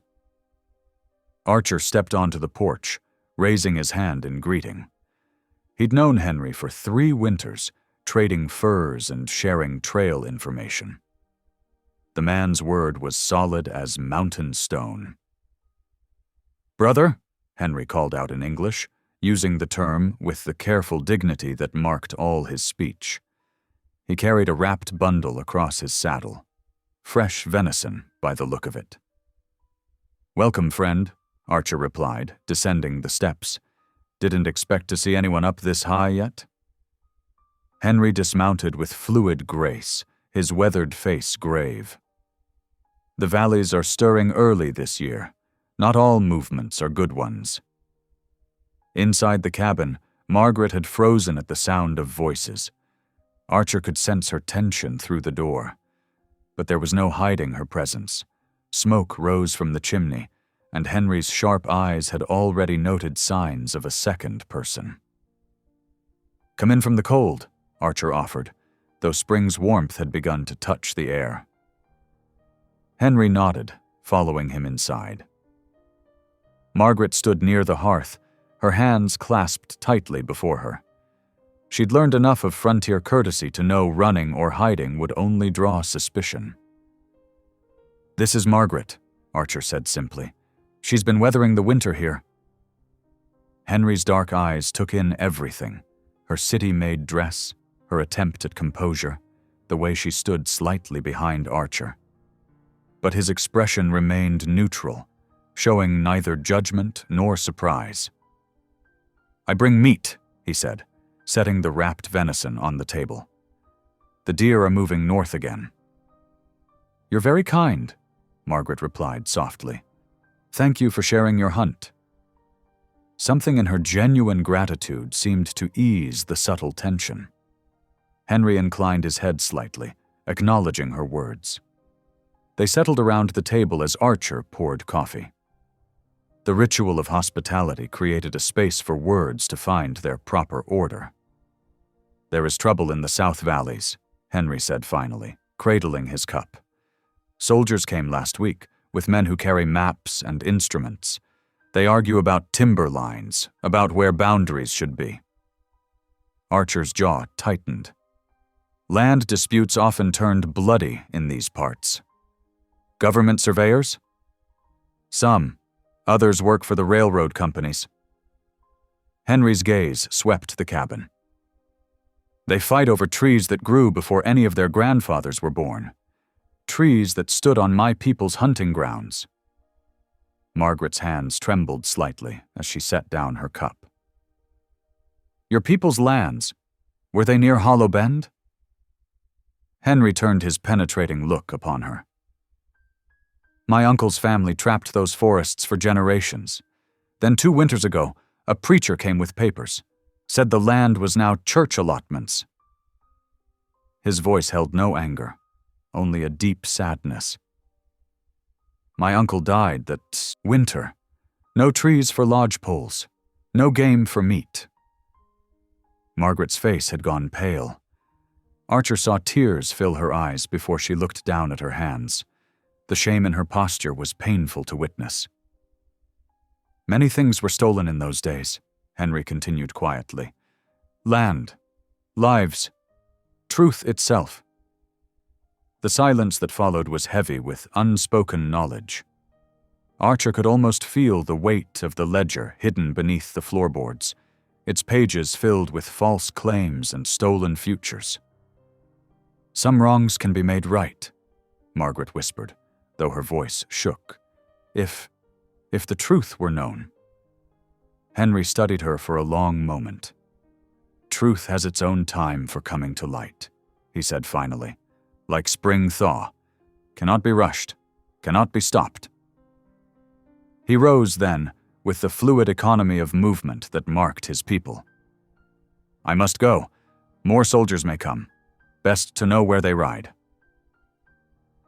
Archer stepped onto the porch, raising his hand in greeting. He'd known Henry for 3 winters, trading furs and sharing trail information. The man's word was solid as mountain stone. "Brother," Henry called out in English, using the term with the careful dignity that marked all his speech. He carried a wrapped bundle across his saddle. Fresh venison, by the look of it. "Welcome, friend," Archer replied, descending the steps. "Didn't expect to see anyone up this high yet?" Henry dismounted with fluid grace, his weathered face grave. "The valleys are stirring early this year. Not all movements are good ones." Inside the cabin, Margaret had frozen at the sound of voices. Archer could sense her tension through the door. But there was no hiding her presence. Smoke rose from the chimney, and Henry's sharp eyes had already noted signs of a second person. "Come in from the cold," Archer offered, though spring's warmth had begun to touch the air. Henry nodded, following him inside. Margaret stood near the hearth, her hands clasped tightly before her. She'd learned enough of frontier courtesy to know running or hiding would only draw suspicion. "This is Margaret," Archer said simply. "She's been weathering the winter here." Henry's dark eyes took in everything, her city-made dress, her attempt at composure, the way she stood slightly behind Archer. But his expression remained neutral, showing neither judgment nor surprise. "I bring meat," he said, setting the wrapped venison on the table. "The deer are moving north again." "You're very kind," Margaret replied softly. "Thank you for sharing your hunt." Something in her genuine gratitude seemed to ease the subtle tension. Henry inclined his head slightly, acknowledging her words. They settled around the table as Archer poured coffee. The ritual of hospitality created a space for words to find their proper order. "There is trouble in the South Valleys," Henry said finally, cradling his cup. "Soldiers came last week, with men who carry maps and instruments. They argue about timber lines, about where boundaries should be." Archer's jaw tightened. Land disputes often turned bloody in these parts. "Government surveyors?" "Some. Others work for the railroad companies." Henry's gaze swept the cabin. They fight over trees that grew before any of their grandfathers were born. Trees that stood on my people's hunting grounds. Margaret's hands trembled slightly as she set down her cup. Your people's lands, were they near Hollow Bend? Henry turned his penetrating look upon her. My uncle's family trapped those forests for generations. Then 2 winters ago, a preacher came with papers, said the land was now church allotments. His voice held no anger, only a deep sadness. My uncle died that winter. No trees for lodge poles, no game for meat. Margaret's face had gone pale. Archer saw tears fill her eyes before she looked down at her hands. The shame in her posture was painful to witness. Many things were stolen in those days, Henry continued quietly. Land, lives, truth itself. The silence that followed was heavy with unspoken knowledge. Archer could almost feel the weight of the ledger hidden beneath the floorboards, its pages filled with false claims and stolen futures. Some wrongs can be made right, Margaret whispered, though her voice shook. If the truth were known. Henry studied her for a long moment. Truth has its own time for coming to light, he said finally, like spring thaw. Cannot be rushed, cannot be stopped. He rose then, with the fluid economy of movement that marked his people. I must go. More soldiers may come. Best to know where they ride.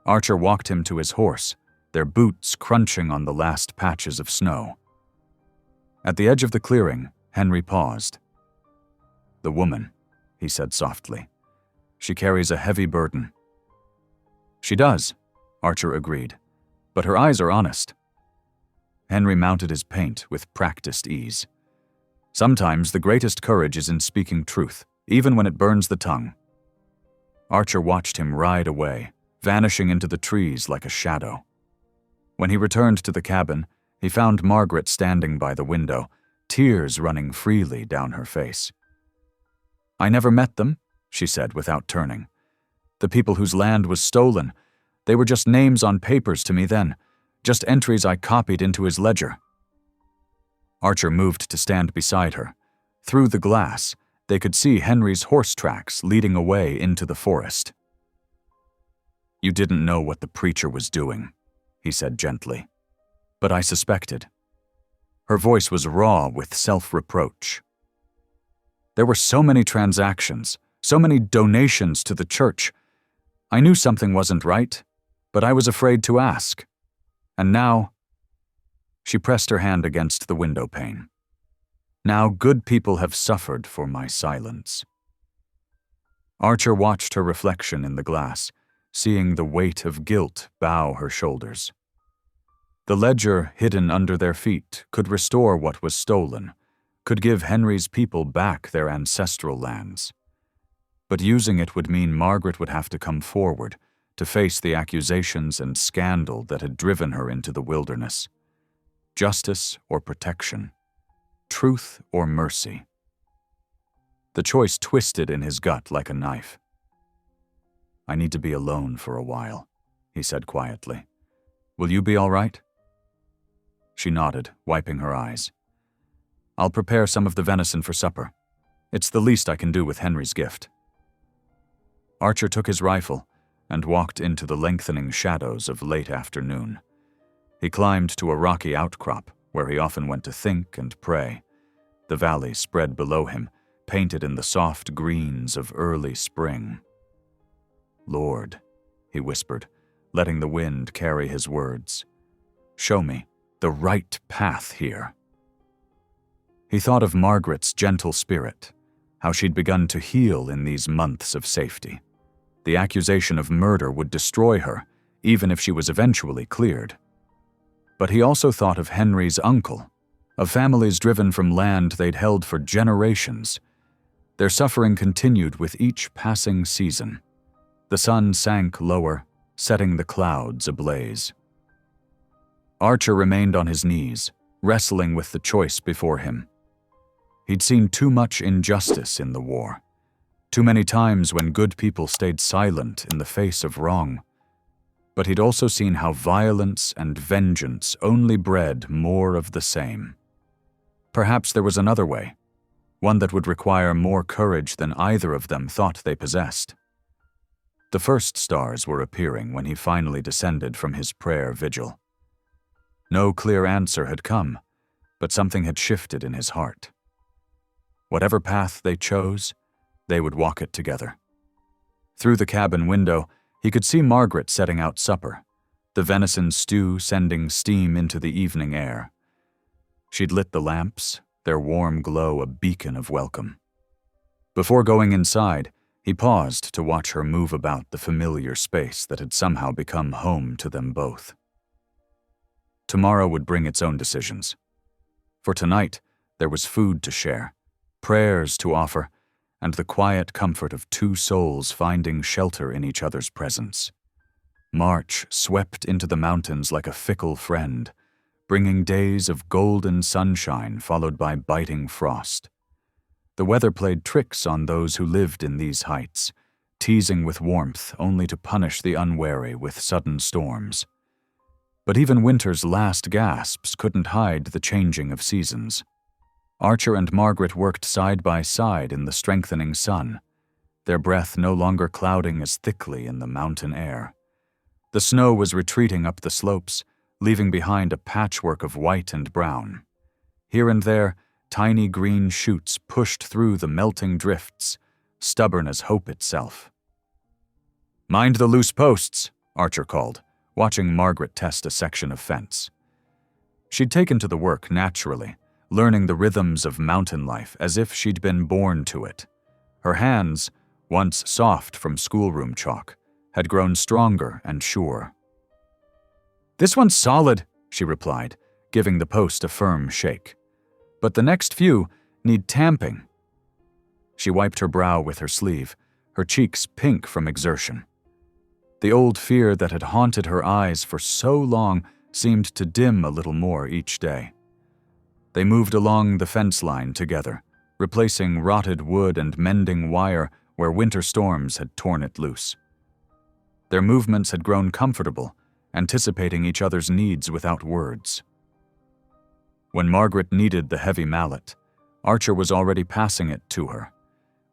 Archer walked him to his horse, their boots crunching on the last patches of snow. At the edge of the clearing, Henry paused. The woman, he said softly. She carries a heavy burden. She does, Archer agreed, but her eyes are honest. Henry mounted his paint with practiced ease. Sometimes the greatest courage is in speaking truth, even when it burns the tongue. Archer watched him ride away, vanishing into the trees like a shadow. When he returned to the cabin, he found Margaret standing by the window, tears running freely down her face. I never met them, she said without turning. The people whose land was stolen, they were just names on papers to me then, just entries I copied into his ledger. Archer moved to stand beside her. Through the glass, they could see Henry's horse tracks leading away into the forest. You didn't know what the preacher was doing, he said gently. But I suspected. Her voice was raw with self-reproach. There were so many transactions, so many donations to the church. I knew something wasn't right, but I was afraid to ask. And now, she pressed her hand against the window pane. Now good people have suffered for my silence. Archer watched her reflection in the glass, seeing the weight of guilt bow her shoulders. The ledger hidden under their feet could restore what was stolen, could give Henry's people back their ancestral lands. But using it would mean Margaret would have to come forward to face the accusations and scandal that had driven her into the wilderness. Justice or protection, truth or mercy. The choice twisted in his gut like a knife. I need to be alone for a while, he said quietly. Will you be all right? She nodded, wiping her eyes. I'll prepare some of the venison for supper. It's the least I can do with Henry's gift. Archer took his rifle and walked into the lengthening shadows of late afternoon. He climbed to a rocky outcrop where he often went to think and pray. The valley spread below him, painted in the soft greens of early spring. Lord, he whispered, letting the wind carry his words. Show me the right path here. He thought of Margaret's gentle spirit, how she'd begun to heal in these months of safety. The accusation of murder would destroy her, even if she was eventually cleared. But he also thought of Henry's uncle, of families driven from land they'd held for generations. Their suffering continued with each passing season. The sun sank lower, setting the clouds ablaze. Archer remained on his knees, wrestling with the choice before him. He'd seen too much injustice in the war. Too many times when good people stayed silent in the face of wrong. But he'd also seen how violence and vengeance only bred more of the same. Perhaps there was another way, one that would require more courage than either of them thought they possessed. The first stars were appearing when he finally descended from his prayer vigil. No clear answer had come, but something had shifted in his heart. Whatever path they chose, they would walk it together. Through the cabin window, he could see Margaret setting out supper, the venison stew sending steam into the evening air. She'd lit the lamps, their warm glow a beacon of welcome. Before going inside, he paused to watch her move about the familiar space that had somehow become home to them both. Tomorrow would bring its own decisions. For tonight, there was food to share, prayers to offer, and the quiet comfort of two souls finding shelter in each other's presence. March swept into the mountains like a fickle friend, bringing days of golden sunshine followed by biting frost. The weather played tricks on those who lived in these heights, teasing with warmth only to punish the unwary with sudden storms. But even winter's last gasps couldn't hide the changing of seasons. Archer and Margaret worked side by side in the strengthening sun, their breath no longer clouding as thickly in the mountain air. The snow was retreating up the slopes, leaving behind a patchwork of white and brown. Here and there, tiny green shoots pushed through the melting drifts, stubborn as hope itself. "Mind the loose posts," Archer called, watching Margaret test a section of fence. She'd taken to the work naturally, learning the rhythms of mountain life as if she'd been born to it. Her hands, once soft from schoolroom chalk, had grown stronger and sure. "This one's solid," she replied, giving the post a firm shake. "But the next few need tamping." She wiped her brow with her sleeve, her cheeks pink from exertion. The old fear that had haunted her eyes for so long seemed to dim a little more each day. They moved along the fence line together, replacing rotted wood and mending wire where winter storms had torn it loose. Their movements had grown comfortable, anticipating each other's needs without words. When Margaret needed the heavy mallet, Archer was already passing it to her.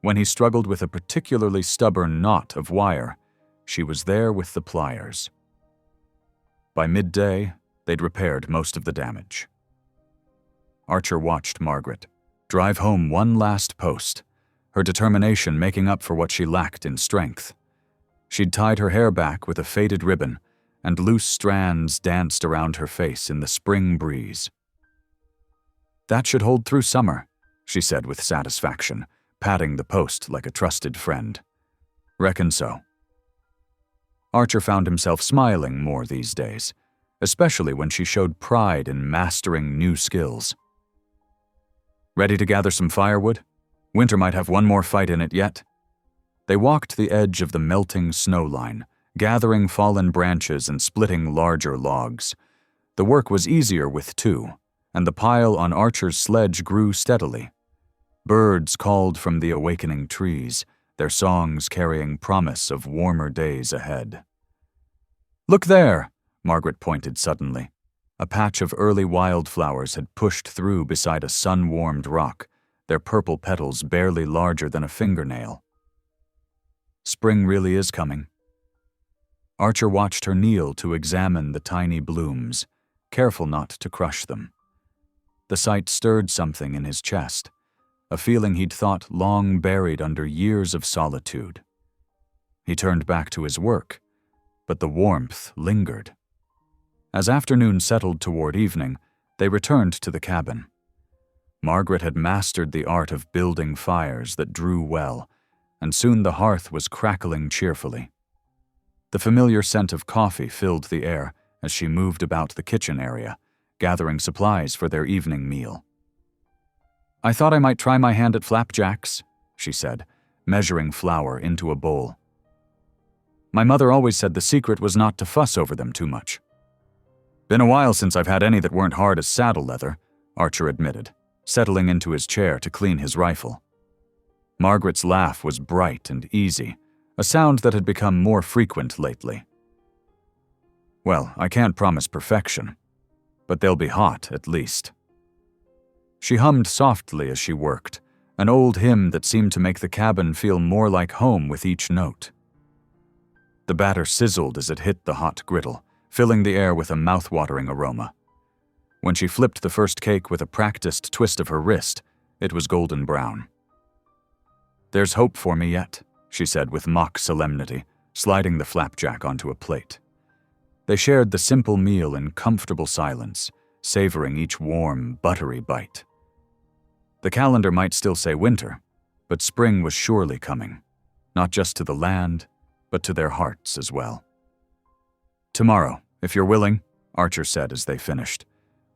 When he struggled with a particularly stubborn knot of wire, she was there with the pliers. By midday, they'd repaired most of the damage. Archer watched Margaret drive home one last post, her determination making up for what she lacked in strength. She'd tied her hair back with a faded ribbon, and loose strands danced around her face in the spring breeze. "That should hold through summer," she said with satisfaction, patting the post like a trusted friend. "Reckon so." Archer found himself smiling more these days, especially when she showed pride in mastering new skills. "Ready to gather some firewood? Winter might have one more fight in it yet." They walked the edge of the melting snow line, gathering fallen branches and splitting larger logs. The work was easier with two, and the pile on Archer's sledge grew steadily. Birds called from the awakening trees, their songs carrying promise of warmer days ahead. "Look there," Margaret pointed suddenly. A patch of early wildflowers had pushed through beside a sun-warmed rock, their purple petals barely larger than a fingernail. "Spring really is coming." Archer watched her kneel to examine the tiny blooms, careful not to crush them. The sight stirred something in his chest, a feeling he'd thought long buried under years of solitude. He turned back to his work, but the warmth lingered. As afternoon settled toward evening, they returned to the cabin. Margaret had mastered the art of building fires that drew well, and soon the hearth was crackling cheerfully. The familiar scent of coffee filled the air as she moved about the kitchen area, gathering supplies for their evening meal. "I thought I might try my hand at flapjacks," she said, measuring flour into a bowl. "My mother always said the secret was not to fuss over them too much." "Been a while since I've had any that weren't hard as saddle leather," Archer admitted, settling into his chair to clean his rifle. Margaret's laugh was bright and easy, a sound that had become more frequent lately. "Well, I can't promise perfection, but they'll be hot, at least." She hummed softly as she worked, an old hymn that seemed to make the cabin feel more like home with each note. The batter sizzled as it hit the hot griddle, filling the air with a mouth-watering aroma. When she flipped the first cake with a practiced twist of her wrist, it was golden brown. "There's hope for me yet," she said with mock solemnity, sliding the flapjack onto a plate. They shared the simple meal in comfortable silence, savoring each warm, buttery bite. The calendar might still say winter, but spring was surely coming, not just to the land, but to their hearts as well. "Tomorrow, if you're willing," Archer said as they finished,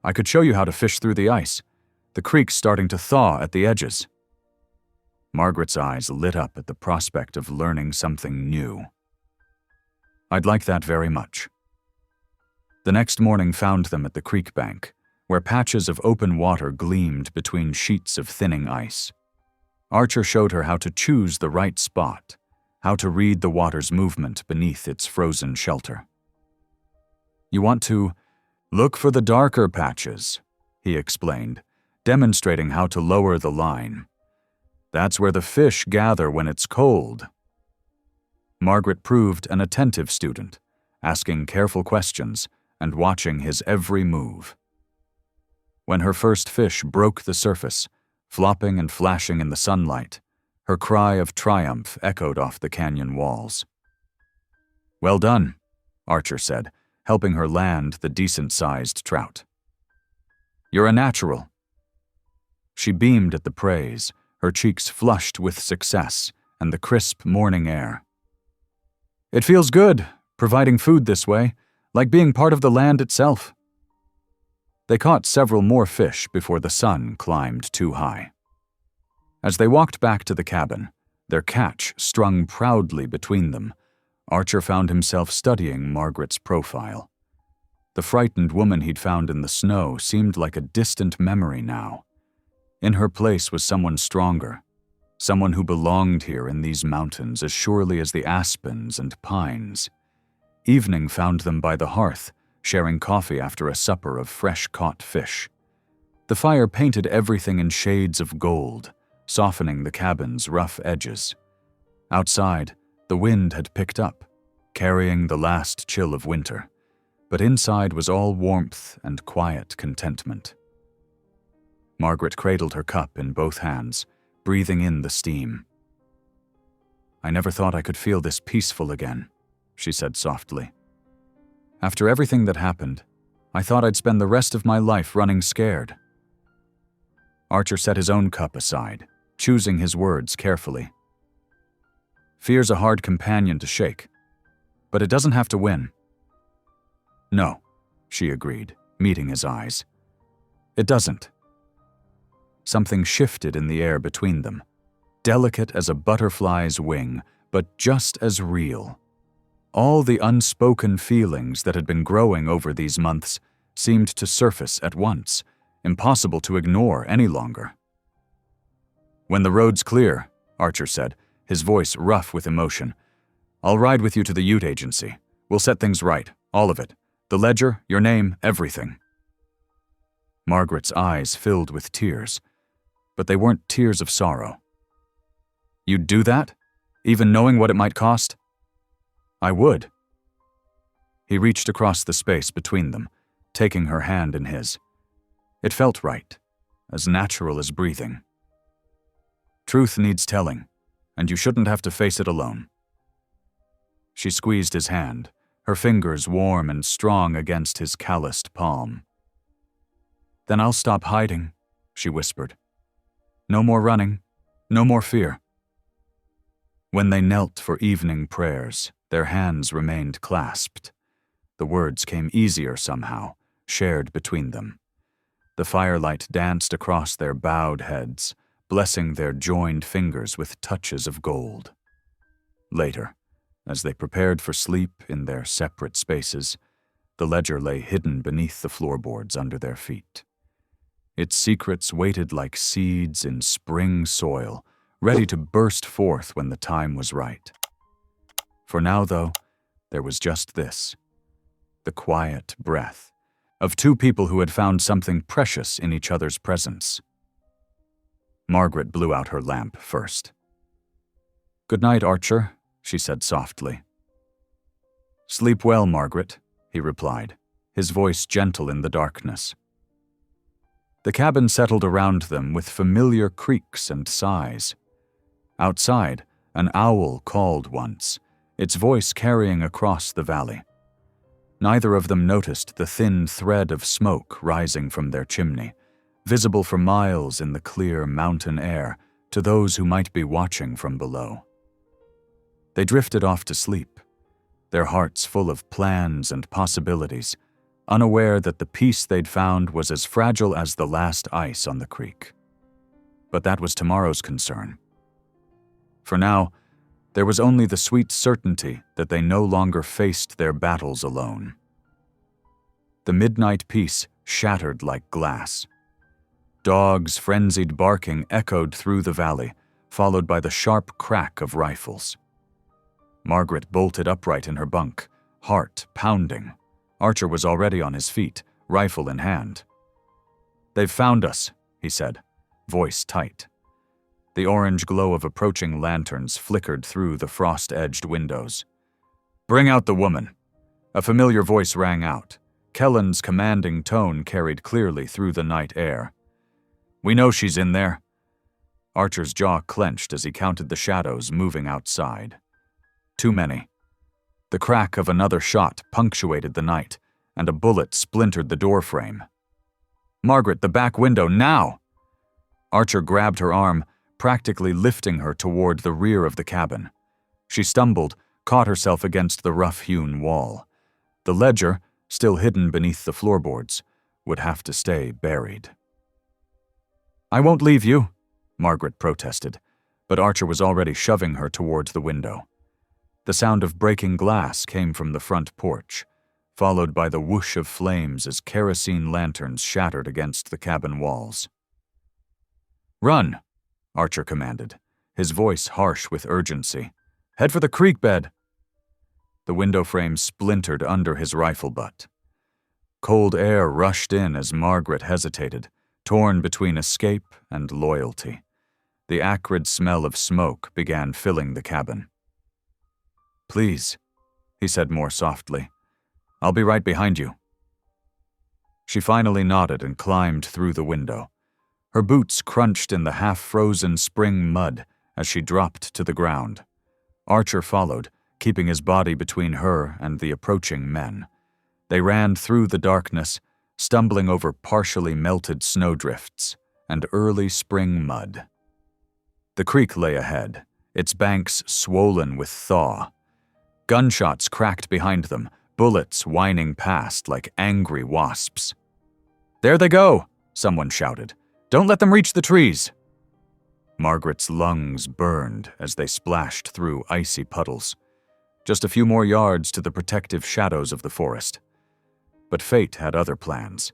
"I could show you how to fish through the ice. The creek's starting to thaw at the edges." Margaret's eyes lit up at the prospect of learning something new. "I'd like that very much." The next morning found them at the creek bank, where patches of open water gleamed between sheets of thinning ice. Archer showed her how to choose the right spot, how to read the water's movement beneath its frozen shelter. "You want to look for the darker patches," he explained, demonstrating how to lower the line. "That's where the fish gather when it's cold." Margaret proved an attentive student, asking careful questions and watching his every move. When her first fish broke the surface, flopping and flashing in the sunlight, her cry of triumph echoed off the canyon walls. "Well done," Archer said, helping her land the decent-sized trout. "You're a natural." She beamed at the praise, her cheeks flushed with success and the crisp morning air. "It feels good, providing food this way, like being part of the land itself." They caught several more fish before the sun climbed too high. As they walked back to the cabin, their catch strung proudly between them, Archer found himself studying Margaret's profile. The frightened woman he'd found in the snow seemed like a distant memory now. In her place was someone stronger, someone who belonged here in these mountains as surely as the aspens and pines. Evening found them by the hearth, sharing coffee after a supper of fresh-caught fish. The fire painted everything in shades of gold, softening the cabin's rough edges. Outside, the wind had picked up, carrying the last chill of winter, but inside was all warmth and quiet contentment. Margaret cradled her cup in both hands, breathing in the steam. "I never thought I could feel this peaceful again," she said softly. "After everything that happened, I thought I'd spend the rest of my life running scared." Archer set his own cup aside, choosing his words carefully. "Fear's a hard companion to shake, but it doesn't have to win." "No," she agreed, meeting his eyes. "It doesn't." Something shifted in the air between them, delicate as a butterfly's wing, but just as real. All the unspoken feelings that had been growing over these months seemed to surface at once, impossible to ignore any longer. "When the road's clear," Archer said, his voice rough with emotion, "I'll ride with you to the Ute agency. We'll set things right, all of it. The ledger, your name, everything." Margaret's eyes filled with tears, but they weren't tears of sorrow. "You'd do that? Even knowing what it might cost?" "I would." He reached across the space between them, taking her hand in his. It felt right, as natural as breathing. "Truth needs telling, and you shouldn't have to face it alone." She squeezed his hand, her fingers warm and strong against his calloused palm. "Then I'll stop hiding," she whispered. "No more running, no more fear." When they knelt for evening prayers, their hands remained clasped. The words came easier somehow, shared between them. The firelight danced across their bowed heads, blessing their joined fingers with touches of gold. Later, as they prepared for sleep in their separate spaces, the ledger lay hidden beneath the floorboards under their feet. Its secrets waited like seeds in spring soil, ready to burst forth when the time was right. For now, though, there was just this, the quiet breath of two people who had found something precious in each other's presence. Margaret blew out her lamp first. "Good night, Archer," she said softly. "Sleep well, Margaret," he replied, his voice gentle in the darkness. The cabin settled around them with familiar creaks and sighs. Outside, an owl called once, its voice carrying across the valley. Neither of them noticed the thin thread of smoke rising from their chimney, visible for miles in the clear mountain air to those who might be watching from below. They drifted off to sleep, their hearts full of plans and possibilities, unaware that the peace they'd found was as fragile as the last ice on the creek. But that was tomorrow's concern. For now, there was only the sweet certainty that they no longer faced their battles alone. The midnight peace shattered like glass. Dogs' frenzied barking echoed through the valley, followed by the sharp crack of rifles. Margaret bolted upright in her bunk, heart pounding. Archer was already on his feet, rifle in hand. "They've found us," he said, voice tight. The orange glow of approaching lanterns flickered through the frost-edged windows. "Bring out the woman." A familiar voice rang out. Kellen's commanding tone carried clearly through the night air. "We know she's in there." Archer's jaw clenched as he counted the shadows moving outside. Too many. The crack of another shot punctuated the night, and a bullet splintered the doorframe. "Margaret, the back window, now!" Archer grabbed her arm, practically lifting her toward the rear of the cabin. She stumbled, caught herself against the rough-hewn wall. The ledger, still hidden beneath the floorboards, would have to stay buried. "I won't leave you," Margaret protested, but Archer was already shoving her towards the window. The sound of breaking glass came from the front porch, followed by the whoosh of flames as kerosene lanterns shattered against the cabin walls. "Run," Archer commanded, his voice harsh with urgency. "Head for the creek bed." The window frame splintered under his rifle butt. Cold air rushed in as Margaret hesitated, torn between escape and loyalty. The acrid smell of smoke began filling the cabin. "Please," he said more softly. "I'll be right behind you." She finally nodded and climbed through the window. Her boots crunched in the half-frozen spring mud as she dropped to the ground. Archer followed, keeping his body between her and the approaching men. They ran through the darkness, stumbling over partially melted snowdrifts and early spring mud. The creek lay ahead, its banks swollen with thaw. Gunshots cracked behind them, bullets whining past like angry wasps. "There they go!" someone shouted. "Don't let them reach the trees!" Margaret's lungs burned as they splashed through icy puddles. Just a few more yards to the protective shadows of the forest. But fate had other plans.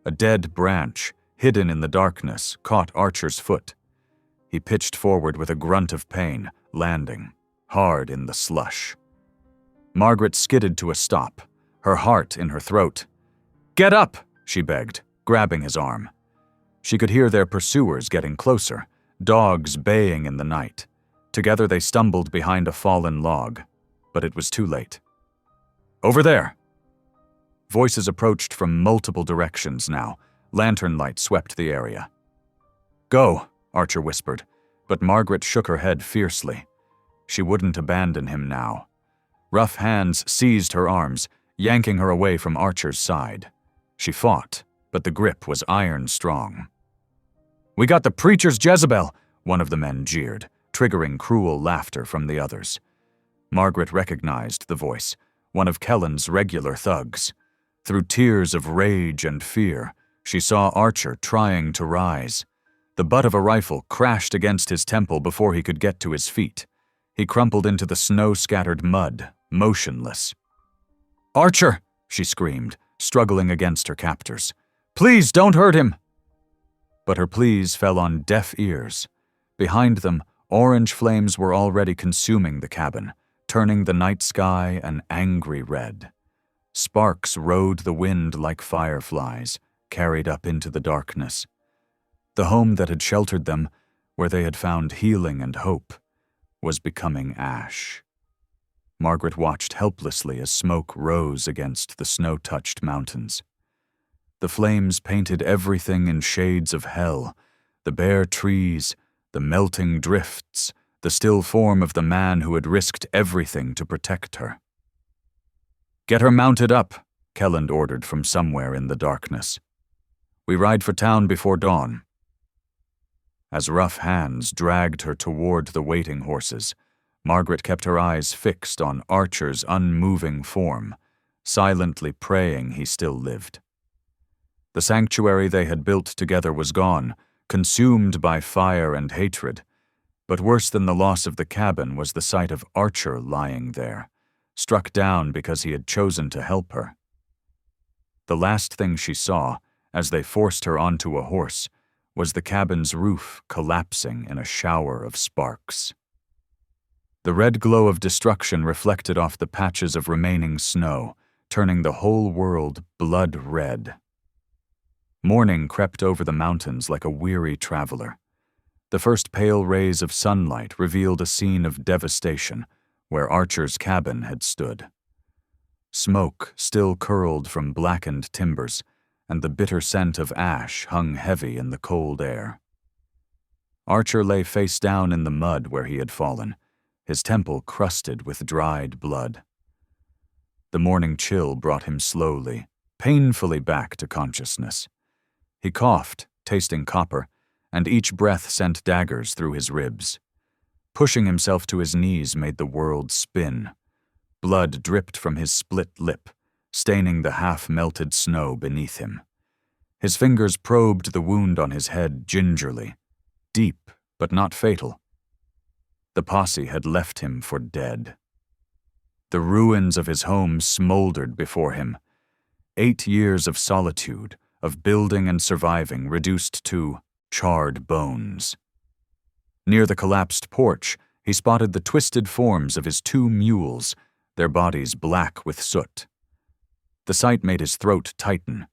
A dead branch, hidden in the darkness, caught Archer's foot. He pitched forward with a grunt of pain, landing, hard in the slush. Margaret skidded to a stop, her heart in her throat. "Get up!" she begged, grabbing his arm. She could hear their pursuers getting closer, dogs baying in the night. Together they stumbled behind a fallen log, but it was too late. "Over there!" Voices approached from multiple directions now. Lantern light swept the area. "Go," Archer whispered, but Margaret shook her head fiercely. She wouldn't abandon him now. Rough hands seized her arms, yanking her away from Archer's side. She fought, but the grip was iron strong. "We got the preacher's Jezebel," one of the men jeered, triggering cruel laughter from the others. Margaret recognized the voice, one of Kellen's regular thugs. Through tears of rage and fear, she saw Archer trying to rise. The butt of a rifle crashed against his temple before he could get to his feet. He crumpled into the snow-scattered mud, motionless. "Archer!" she screamed, struggling against her captors. "Please don't hurt him!" But her pleas fell on deaf ears. Behind them, orange flames were already consuming the cabin, turning the night sky an angry red. Sparks rode the wind like fireflies, carried up into the darkness. The home that had sheltered them, where they had found healing and hope, was becoming ash. Margaret watched helplessly as smoke rose against the snow-touched mountains. The flames painted everything in shades of hell, the bare trees, the melting drifts, the still form of the man who had risked everything to protect her. "Get her mounted up," Kelland ordered from somewhere in the darkness. "We ride for town before dawn." As rough hands dragged her toward the waiting horses, Margaret kept her eyes fixed on Archer's unmoving form, silently praying he still lived. The sanctuary they had built together was gone, consumed by fire and hatred, but worse than the loss of the cabin was the sight of Archer lying there, struck down because he had chosen to help her. The last thing she saw, as they forced her onto a horse, was the cabin's roof collapsing in a shower of sparks. The red glow of destruction reflected off the patches of remaining snow, turning the whole world blood red. Morning crept over the mountains like a weary traveler. The first pale rays of sunlight revealed a scene of devastation where Archer's cabin had stood. Smoke still curled from blackened timbers, and the bitter scent of ash hung heavy in the cold air. Archer lay face down in the mud where he had fallen, his temple crusted with dried blood. The morning chill brought him slowly, painfully back to consciousness. He coughed, tasting copper, and each breath sent daggers through his ribs. Pushing himself to his knees made the world spin. Blood dripped from his split lip, staining the half-melted snow beneath him. His fingers probed the wound on his head gingerly, deep but not fatal. The posse had left him for dead. The ruins of his home smoldered before him. 8 years of solitude, of building and surviving, reduced to charred bones. Near the collapsed porch, he spotted the twisted forms of his 2 mules, their bodies black with soot. The sight made his throat tighten.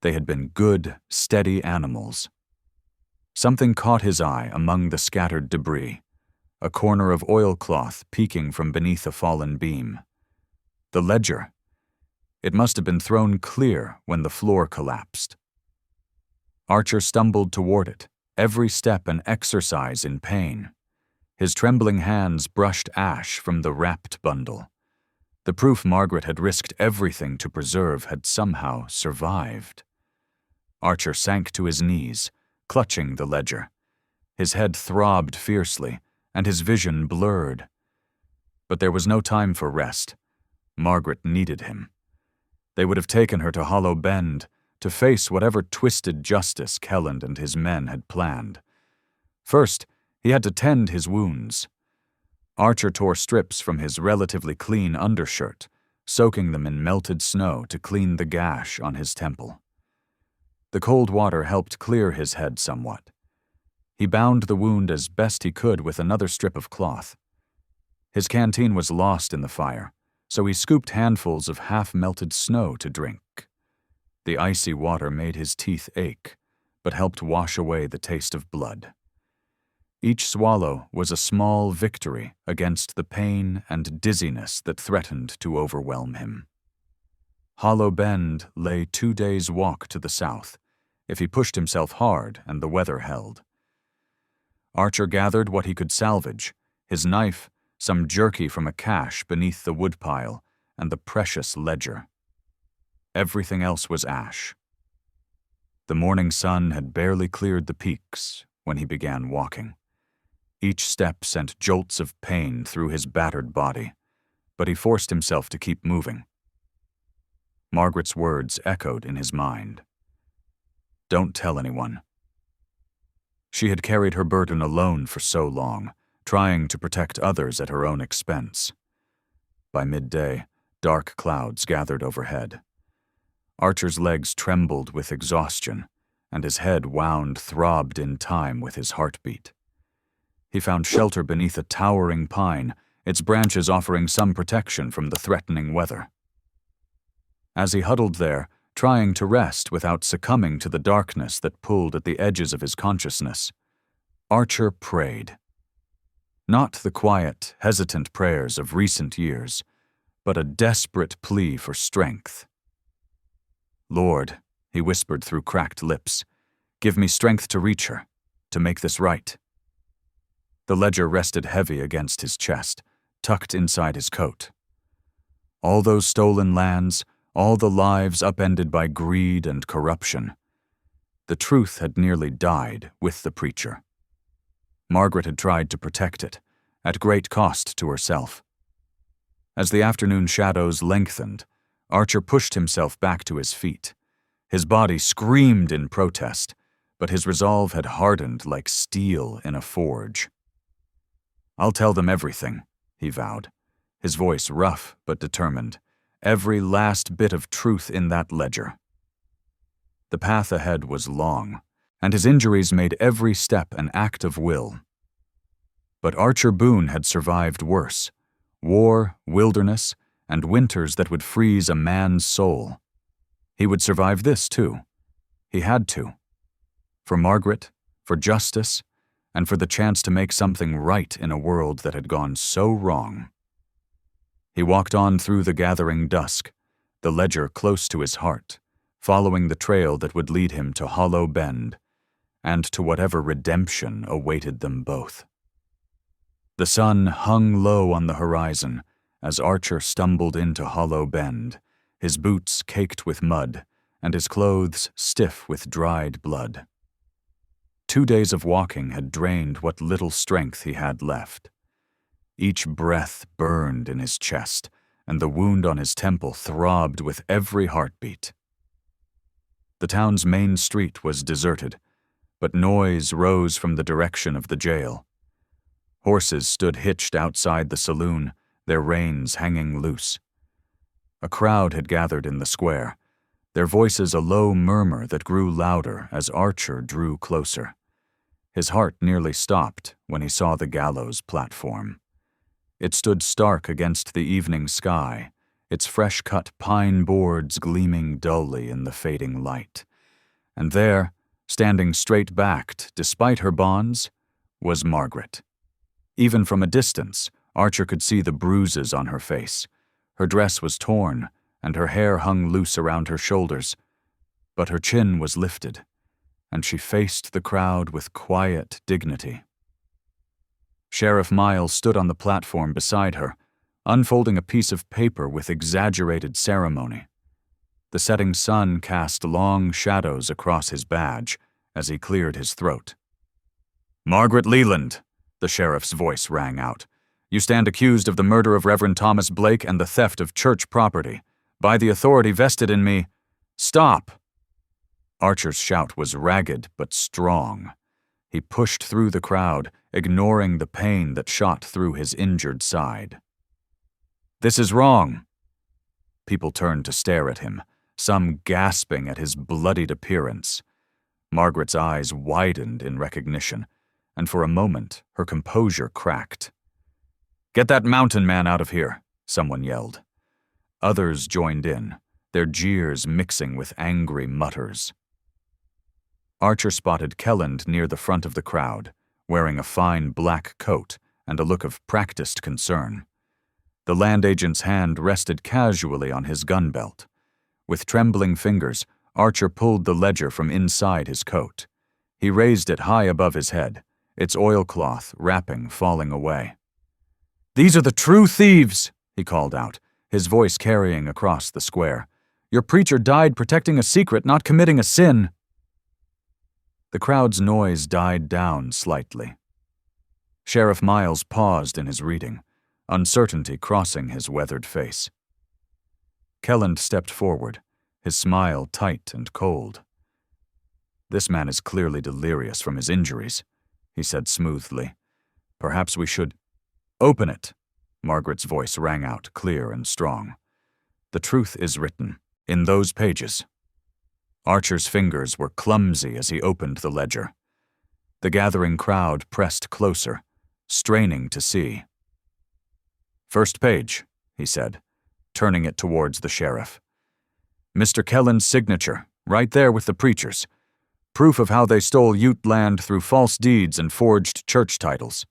They had been good, steady animals. Something caught his eye among the scattered debris, a corner of oilcloth peeking from beneath a fallen beam. The ledger. It must have been thrown clear when the floor collapsed. Archer stumbled toward it, every step an exercise in pain. His trembling hands brushed ash from the wrapped bundle. The proof Margaret had risked everything to preserve had somehow survived. Archer sank to his knees, clutching the ledger. His head throbbed fiercely, and his vision blurred. But there was no time for rest. Margaret needed him. They would have taken her to Hollow Bend, to face whatever twisted justice Kelland and his men had planned. First, he had to tend his wounds. Archer tore strips from his relatively clean undershirt, soaking them in melted snow to clean the gash on his temple. The cold water helped clear his head somewhat. He bound the wound as best he could with another strip of cloth. His canteen was lost in the fire, so he scooped handfuls of half-melted snow to drink. The icy water made his teeth ache, but helped wash away the taste of blood. Each swallow was a small victory against the pain and dizziness that threatened to overwhelm him. Hollow Bend lay 2 days' walk to the south, if he pushed himself hard and the weather held. Archer gathered what he could salvage, his knife, some jerky from a cache beneath the woodpile, and the precious ledger. Everything else was ash. The morning sun had barely cleared the peaks when he began walking. Each step sent jolts of pain through his battered body, but he forced himself to keep moving. Margaret's words echoed in his mind. "Don't tell anyone." She had carried her burden alone for so long, trying to protect others at her own expense. By midday, dark clouds gathered overhead. Archer's legs trembled with exhaustion, and his head wound throbbed in time with his heartbeat. He found shelter beneath a towering pine, its branches offering some protection from the threatening weather. As he huddled there, trying to rest without succumbing to the darkness that pulled at the edges of his consciousness, Archer prayed. Not the quiet, hesitant prayers of recent years, but a desperate plea for strength. "Lord," he whispered through cracked lips, "give me strength to reach her, to make this right." The ledger rested heavy against his chest, tucked inside his coat. All those stolen lands, all the lives upended by greed and corruption. The truth had nearly died with the preacher. Margaret had tried to protect it, at great cost to herself. As the afternoon shadows lengthened, Archer pushed himself back to his feet. His body screamed in protest, but his resolve had hardened like steel in a forge. "I'll tell them everything," he vowed, his voice rough but determined, every last bit of truth in that ledger. The path ahead was long, and his injuries made every step an act of will. But Archer Boone had survived worse: war, wilderness, and winters that would freeze a man's soul. He would survive this too. He had to. For Margaret, for justice, and for the chance to make something right in a world that had gone so wrong. He walked on through the gathering dusk, the ledger close to his heart, following the trail that would lead him to Hollow Bend, and to whatever redemption awaited them both. The sun hung low on the horizon as Archer stumbled into Hollow Bend, his boots caked with mud and his clothes stiff with dried blood. 2 days of walking had drained what little strength he had left. Each breath burned in his chest, and the wound on his temple throbbed with every heartbeat. The town's main street was deserted, but noise rose from the direction of the jail. Horses stood hitched outside the saloon, their reins hanging loose. A crowd had gathered in the square, their voices a low murmur that grew louder as Archer drew closer. His heart nearly stopped when he saw the gallows platform. It stood stark against the evening sky, its fresh-cut pine boards gleaming dully in the fading light. And there, standing straight-backed despite her bonds, was Margaret. Even from a distance, Archer could see the bruises on her face. Her dress was torn, and her hair hung loose around her shoulders, but her chin was lifted, and she faced the crowd with quiet dignity. Sheriff Miles stood on the platform beside her, unfolding a piece of paper with exaggerated ceremony. The setting sun cast long shadows across his badge as he cleared his throat. "Margaret Leland," the sheriff's voice rang out, "you stand accused of the murder of Reverend Thomas Blake and the theft of church property. By the authority vested in me, stop!" Archer's shout was ragged but strong. He pushed through the crowd, ignoring the pain that shot through his injured side. "This is wrong." People turned to stare at him, some gasping at his bloodied appearance. Margaret's eyes widened in recognition, and for a moment her composure cracked. "Get that mountain man out of here," someone yelled. Others joined in, their jeers mixing with angry mutters. Archer spotted Kelland near the front of the crowd, wearing a fine black coat and a look of practiced concern. The land agent's hand rested casually on his gun belt. With trembling fingers, Archer pulled the ledger from inside his coat. He raised it high above his head, its oilcloth wrapping falling away. "These are the true thieves," he called out, his voice carrying across the square. "Your preacher died protecting a secret, not committing a sin." The crowd's noise died down slightly. Sheriff Miles paused in his reading, uncertainty crossing his weathered face. Kelland stepped forward, his smile tight and cold. "This man is clearly delirious from his injuries," he said smoothly. "Perhaps we should—" "Open it," Margaret's voice rang out clear and strong. "The truth is written in those pages." Archer's fingers were clumsy as he opened the ledger. The gathering crowd pressed closer, straining to see. "First page," he said, turning it towards the sheriff. "Mr. Kelland's signature, right there with the preacher's. Proof of how they stole Ute land through false deeds and forged church titles."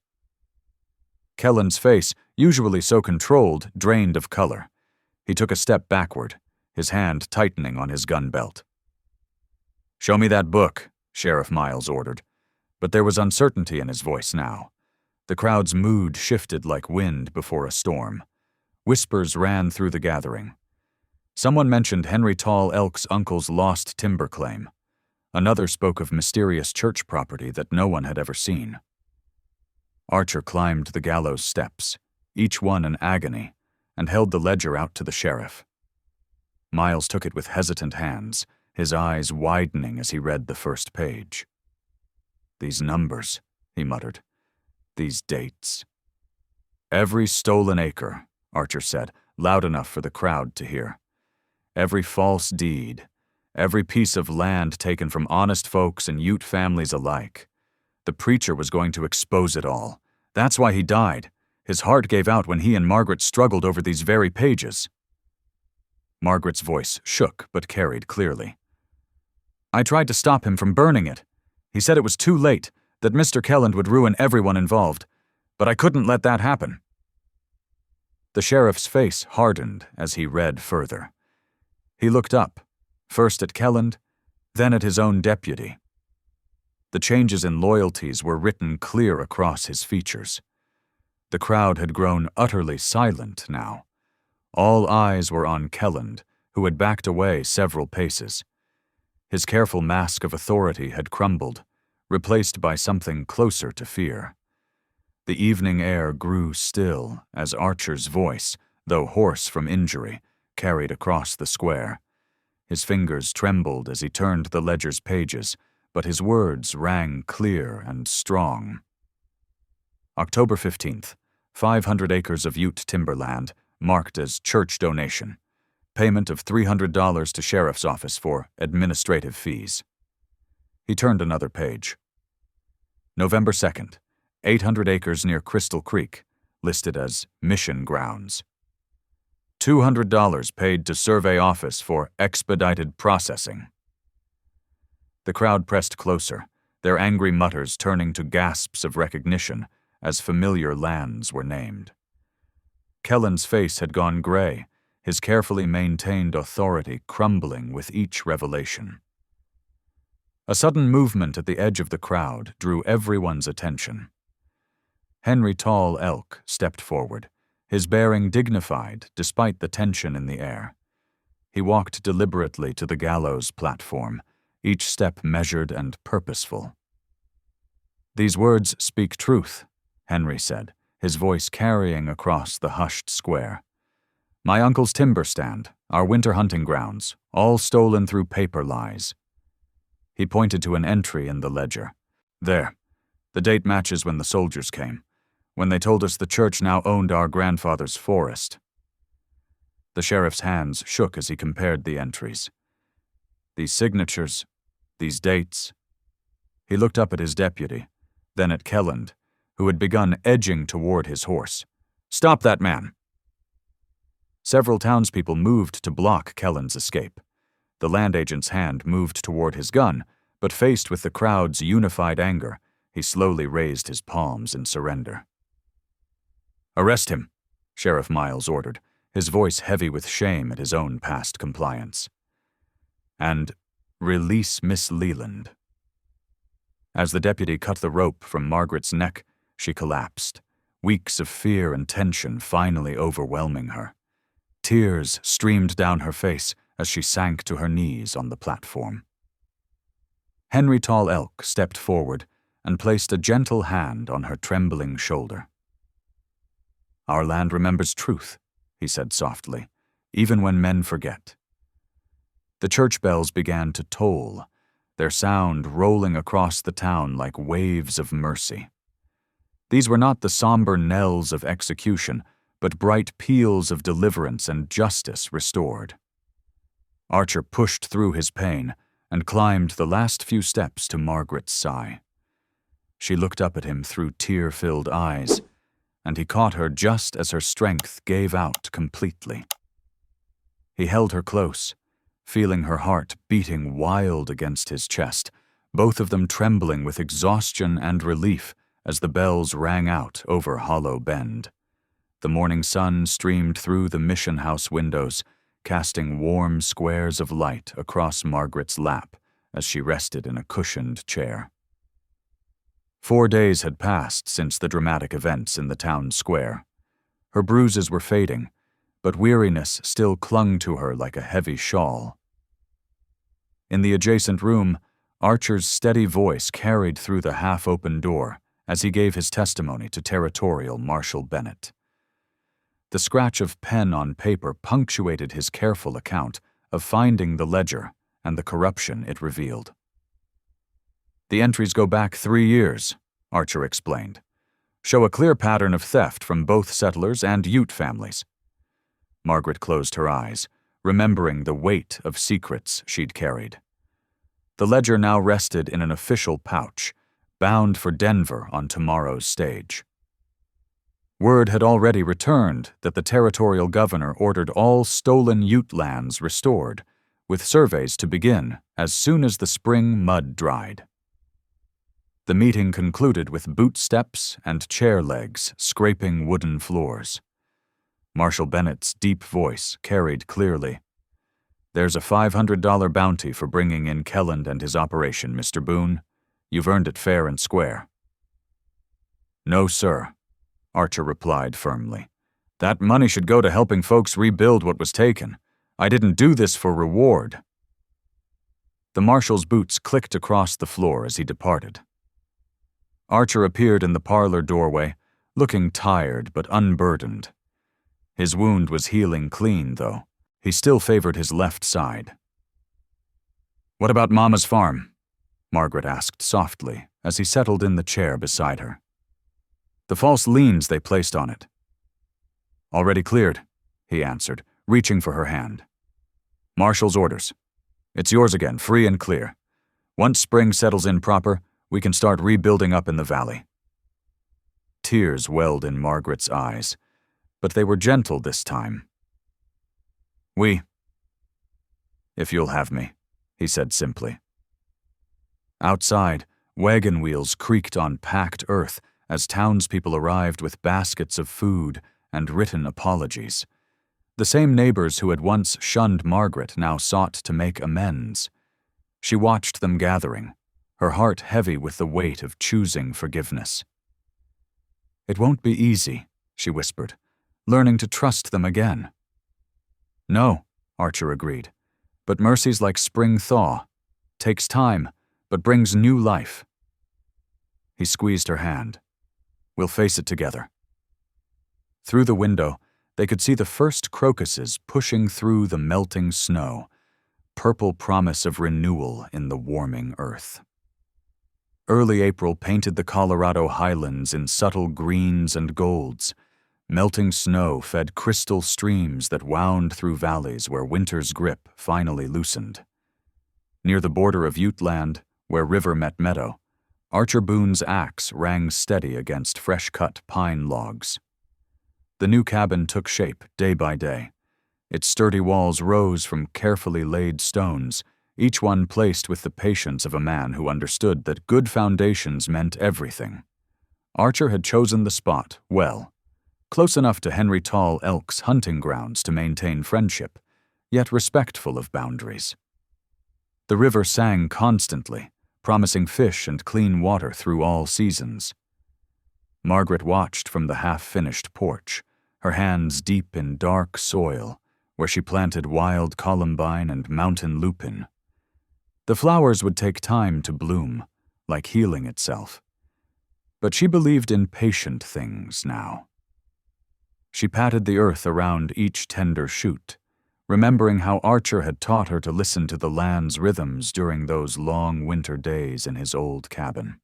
Kelland's face, usually so controlled, drained of color. He took a step backward, his hand tightening on his gun belt. "Show me that book," Sheriff Miles ordered, but there was uncertainty in his voice now. The crowd's mood shifted like wind before a storm. Whispers ran through the gathering. Someone mentioned Henry Tall Elk's uncle's lost timber claim. Another spoke of mysterious church property that no one had ever seen. Archer climbed the gallows steps, each one an agony, and held the ledger out to the sheriff. Miles took it with hesitant hands, his eyes widening as he read the first page. "These numbers," he muttered. "These dates." "Every stolen acre," Archer said, loud enough for the crowd to hear. "Every false deed. Every piece of land taken from honest folks and Ute families alike. The preacher was going to expose it all. That's why he died. His heart gave out when he and Margaret struggled over these very pages." Margaret's voice shook but carried clearly. "I tried to stop him from burning it. He said it was too late, that Mr. Kelland would ruin everyone involved, but I couldn't let that happen." The sheriff's face hardened as he read further. He looked up, first at Kelland, then at his own deputy. The changes in loyalties were written clear across his features. The crowd had grown utterly silent now. All eyes were on Kelland, who had backed away several paces. His careful mask of authority had crumbled, replaced by something closer to fear. The evening air grew still as Archer's voice, though hoarse from injury, carried across the square. His fingers trembled as he turned the ledger's pages, but his words rang clear and strong. October 15th, 500 acres of Ute timberland, marked as church donation. Payment of $300 to sheriff's office for administrative fees. He turned another page. November 2nd, 800 acres near Crystal Creek, listed as mission grounds. $200 paid to survey office for expedited processing. The crowd pressed closer, their angry mutters turning to gasps of recognition as familiar lands were named. Kelland's face had gone gray, his carefully maintained authority crumbling with each revelation. A sudden movement at the edge of the crowd drew everyone's attention. Henry Tall Elk stepped forward, his bearing dignified despite the tension in the air. He walked deliberately to the gallows platform, each step measured and purposeful. "These words speak truth," Henry said, his voice carrying across the hushed square. "My uncle's timber stand, our winter hunting grounds, all stolen through paper lies." He pointed to an entry in the ledger. "There, the date matches when the soldiers came, when they told us the church now owned our grandfather's forest." The sheriff's hands shook as he compared the entries. These signatures, these dates. He looked up at his deputy, then at Kelland, who had begun edging toward his horse. "Stop that man!" Several townspeople moved to block Kelland's escape. The land agent's hand moved toward his gun, but faced with the crowd's unified anger, he slowly raised his palms in surrender. "Arrest him," Sheriff Miles ordered, his voice heavy with shame at his own past compliance. "And release Miss Leland." As the deputy cut the rope from Margaret's neck, she collapsed, weeks of fear and tension finally overwhelming her. Tears streamed down her face as she sank to her knees on the platform. Henry Tall Elk stepped forward and placed a gentle hand on her trembling shoulder. "Our land remembers truth," he said softly, "even when men forget." The church bells began to toll, their sound rolling across the town like waves of mercy. These were not the somber knells of execution, but bright peals of deliverance and justice restored. Archer pushed through his pain and climbed the last few steps to Margaret's sigh. She looked up at him through tear-filled eyes, and he caught her just as her strength gave out completely. He held her close, feeling her heart beating wild against his chest, both of them trembling with exhaustion and relief as the bells rang out over Hollow Bend. The morning sun streamed through the mission house windows, casting warm squares of light across Margaret's lap as she rested in a cushioned chair. 4 days had passed since the dramatic events in the town square. Her bruises were fading, but weariness still clung to her like a heavy shawl. In the adjacent room, Archer's steady voice carried through the half-open door as he gave his testimony to Territorial Marshal Bennett. The scratch of pen on paper punctuated his careful account of finding the ledger and the corruption it revealed. "The entries go back 3 years," Archer explained, "show a clear pattern of theft from both settlers and Ute families." Margaret closed her eyes, remembering the weight of secrets she'd carried. The ledger now rested in an official pouch, bound for Denver on tomorrow's stage. Word had already returned that the territorial governor ordered all stolen Ute lands restored, with surveys to begin as soon as the spring mud dried. The meeting concluded with boot steps and chair legs scraping wooden floors. Marshal Bennett's deep voice carried clearly. "There's a $500 bounty for bringing in Kelland and his operation, Mr. Boone. You've earned it fair and square." "No, sir," Archer replied firmly. "That money should go to helping folks rebuild what was taken. I didn't do this for reward." The marshal's boots clicked across the floor as he departed. Archer appeared in the parlor doorway, looking tired but unburdened. His wound was healing clean, though. He still favored his left side. "What about Mama's farm?" Margaret asked softly as he settled in the chair beside her. "The false liens they placed on it." "Already cleared," he answered, reaching for her hand. "Marshal's orders. It's yours again, free and clear. Once spring settles in proper, we can start rebuilding up in the valley." Tears welled in Margaret's eyes, but they were gentle this time. If you'll have me," he said simply. Outside, wagon wheels creaked on packed earth as townspeople arrived with baskets of food and written apologies. The same neighbors who had once shunned Margaret now sought to make amends. She watched them gathering, her heart heavy with the weight of choosing forgiveness. "It won't be easy," she whispered, learning to trust them again. "No," Archer agreed, "but mercy's like spring thaw. Takes time, but brings new life." He squeezed her hand. "We'll face it together." Through the window, they could see the first crocuses pushing through the melting snow, purple promise of renewal in the warming earth. Early April painted the Colorado highlands in subtle greens and golds. Melting snow fed crystal streams that wound through valleys where winter's grip finally loosened. Near the border of Ute land, where river met meadow, Archer Boone's axe rang steady against fresh-cut pine logs. The new cabin took shape day by day. Its sturdy walls rose from carefully laid stones, each one placed with the patience of a man who understood that good foundations meant everything. Archer had chosen the spot well, close enough to Henry Tall Elk's hunting grounds to maintain friendship, yet respectful of boundaries. The river sang constantly, promising fish and clean water through all seasons. Margaret watched from the half-finished porch, her hands deep in dark soil, where she planted wild columbine and mountain lupin. The flowers would take time to bloom, like healing itself. But she believed in patient things now. She patted the earth around each tender shoot, remembering how Archer had taught her to listen to the land's rhythms during those long winter days in his old cabin.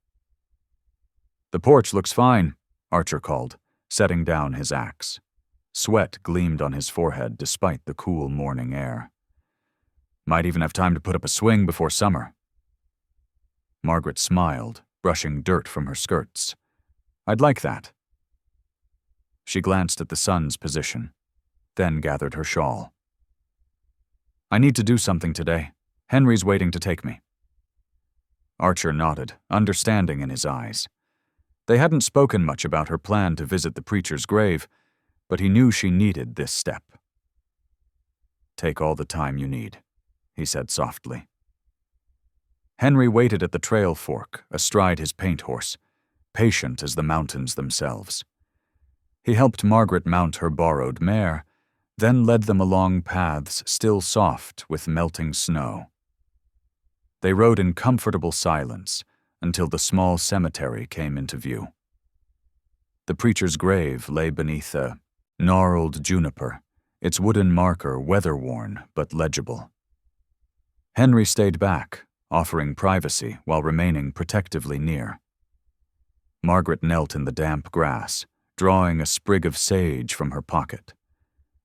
"The porch looks fine," Archer called, setting down his axe. Sweat gleamed on his forehead despite the cool morning air. "Might even have time to put up a swing before summer." Margaret smiled, brushing dirt from her skirts. "I'd like that." She glanced at the sun's position, then gathered her shawl. "I need to do something today. Henry's waiting to take me." Archer nodded, understanding in his eyes. They hadn't spoken much about her plan to visit the preacher's grave, but he knew she needed this step. "Take all the time you need," he said softly. Henry waited at the trail fork, astride his paint horse, patient as the mountains themselves. He helped Margaret mount her borrowed mare, then led them along paths still soft with melting snow. They rode in comfortable silence until the small cemetery came into view. The preacher's grave lay beneath a gnarled juniper, its wooden marker weather-worn but legible. Henry stayed back, offering privacy while remaining protectively near. Margaret knelt in the damp grass, drawing a sprig of sage from her pocket.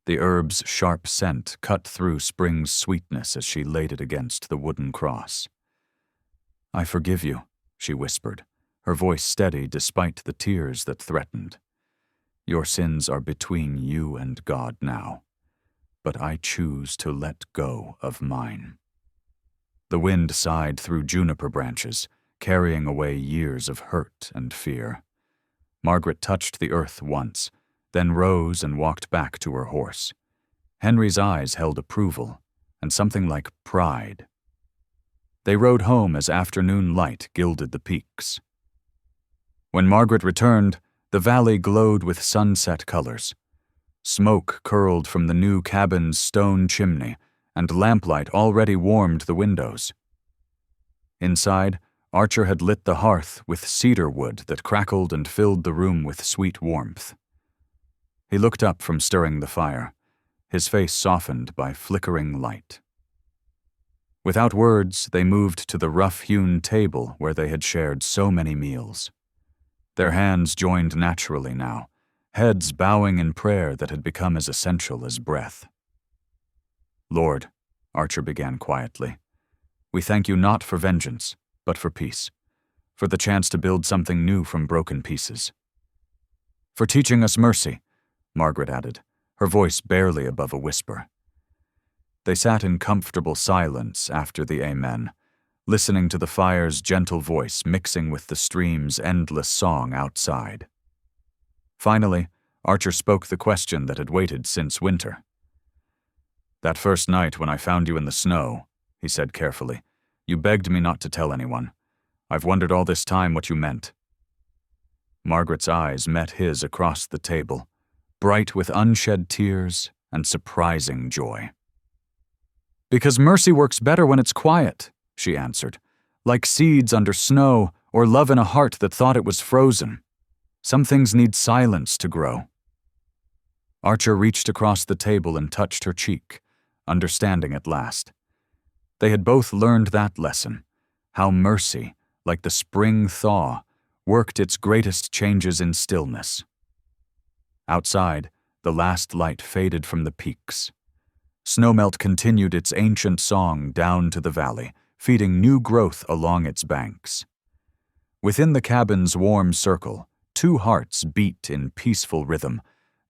The herb's sharp scent cut through spring's sweetness as she laid it against the wooden cross. "I forgive you," she whispered, her voice steady despite the tears that threatened. "Your sins are between you and God now, but I choose to let go of mine." The wind sighed through juniper branches, carrying away years of hurt and fear. Margaret touched the earth once, then rose and walked back to her horse. Henry's eyes held approval and something like pride. They rode home as afternoon light gilded the peaks. When Margaret returned, the valley glowed with sunset colors. Smoke curled from the new cabin's stone chimney, and lamplight already warmed the windows. Inside, Archer had lit the hearth with cedar wood that crackled and filled the room with sweet warmth. He looked up from stirring the fire, his face softened by flickering light. Without words, they moved to the rough-hewn table where they had shared so many meals. Their hands joined naturally now, heads bowing in prayer that had become as essential as breath. "Lord," Archer began quietly, "we thank you not for vengeance, but for peace, for the chance to build something new from broken pieces. For teaching us mercy," Margaret added, her voice barely above a whisper. They sat in comfortable silence after the Amen, listening to the fire's gentle voice mixing with the stream's endless song outside. Finally, Archer spoke the question that had waited since winter. "That first night when I found you in the snow," he said carefully, "you begged me not to tell anyone. I've wondered all this time what you meant." Margaret's eyes met his across the table, bright with unshed tears and surprising joy. "Because mercy works better when it's quiet," she answered, "like seeds under snow or love in a heart that thought it was frozen. Some things need silence to grow." Archer reached across the table and touched her cheek, understanding at last. They had both learned that lesson, how mercy, like the spring thaw, worked its greatest changes in stillness. Outside, the last light faded from the peaks. Snowmelt continued its ancient song down to the valley, feeding new growth along its banks. Within the cabin's warm circle, two hearts beat in peaceful rhythm,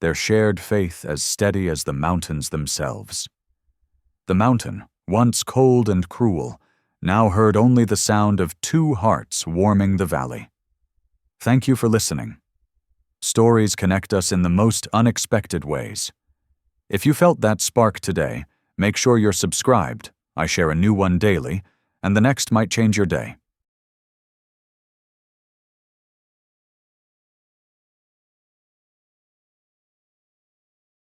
their shared faith as steady as the mountains themselves. The mountain, once cold and cruel, now heard only the sound of two hearts warming the valley. Thank you for listening. Stories connect us in the most unexpected ways. If you felt that spark today, make sure you're subscribed. I share a new one daily, and the next might change your day.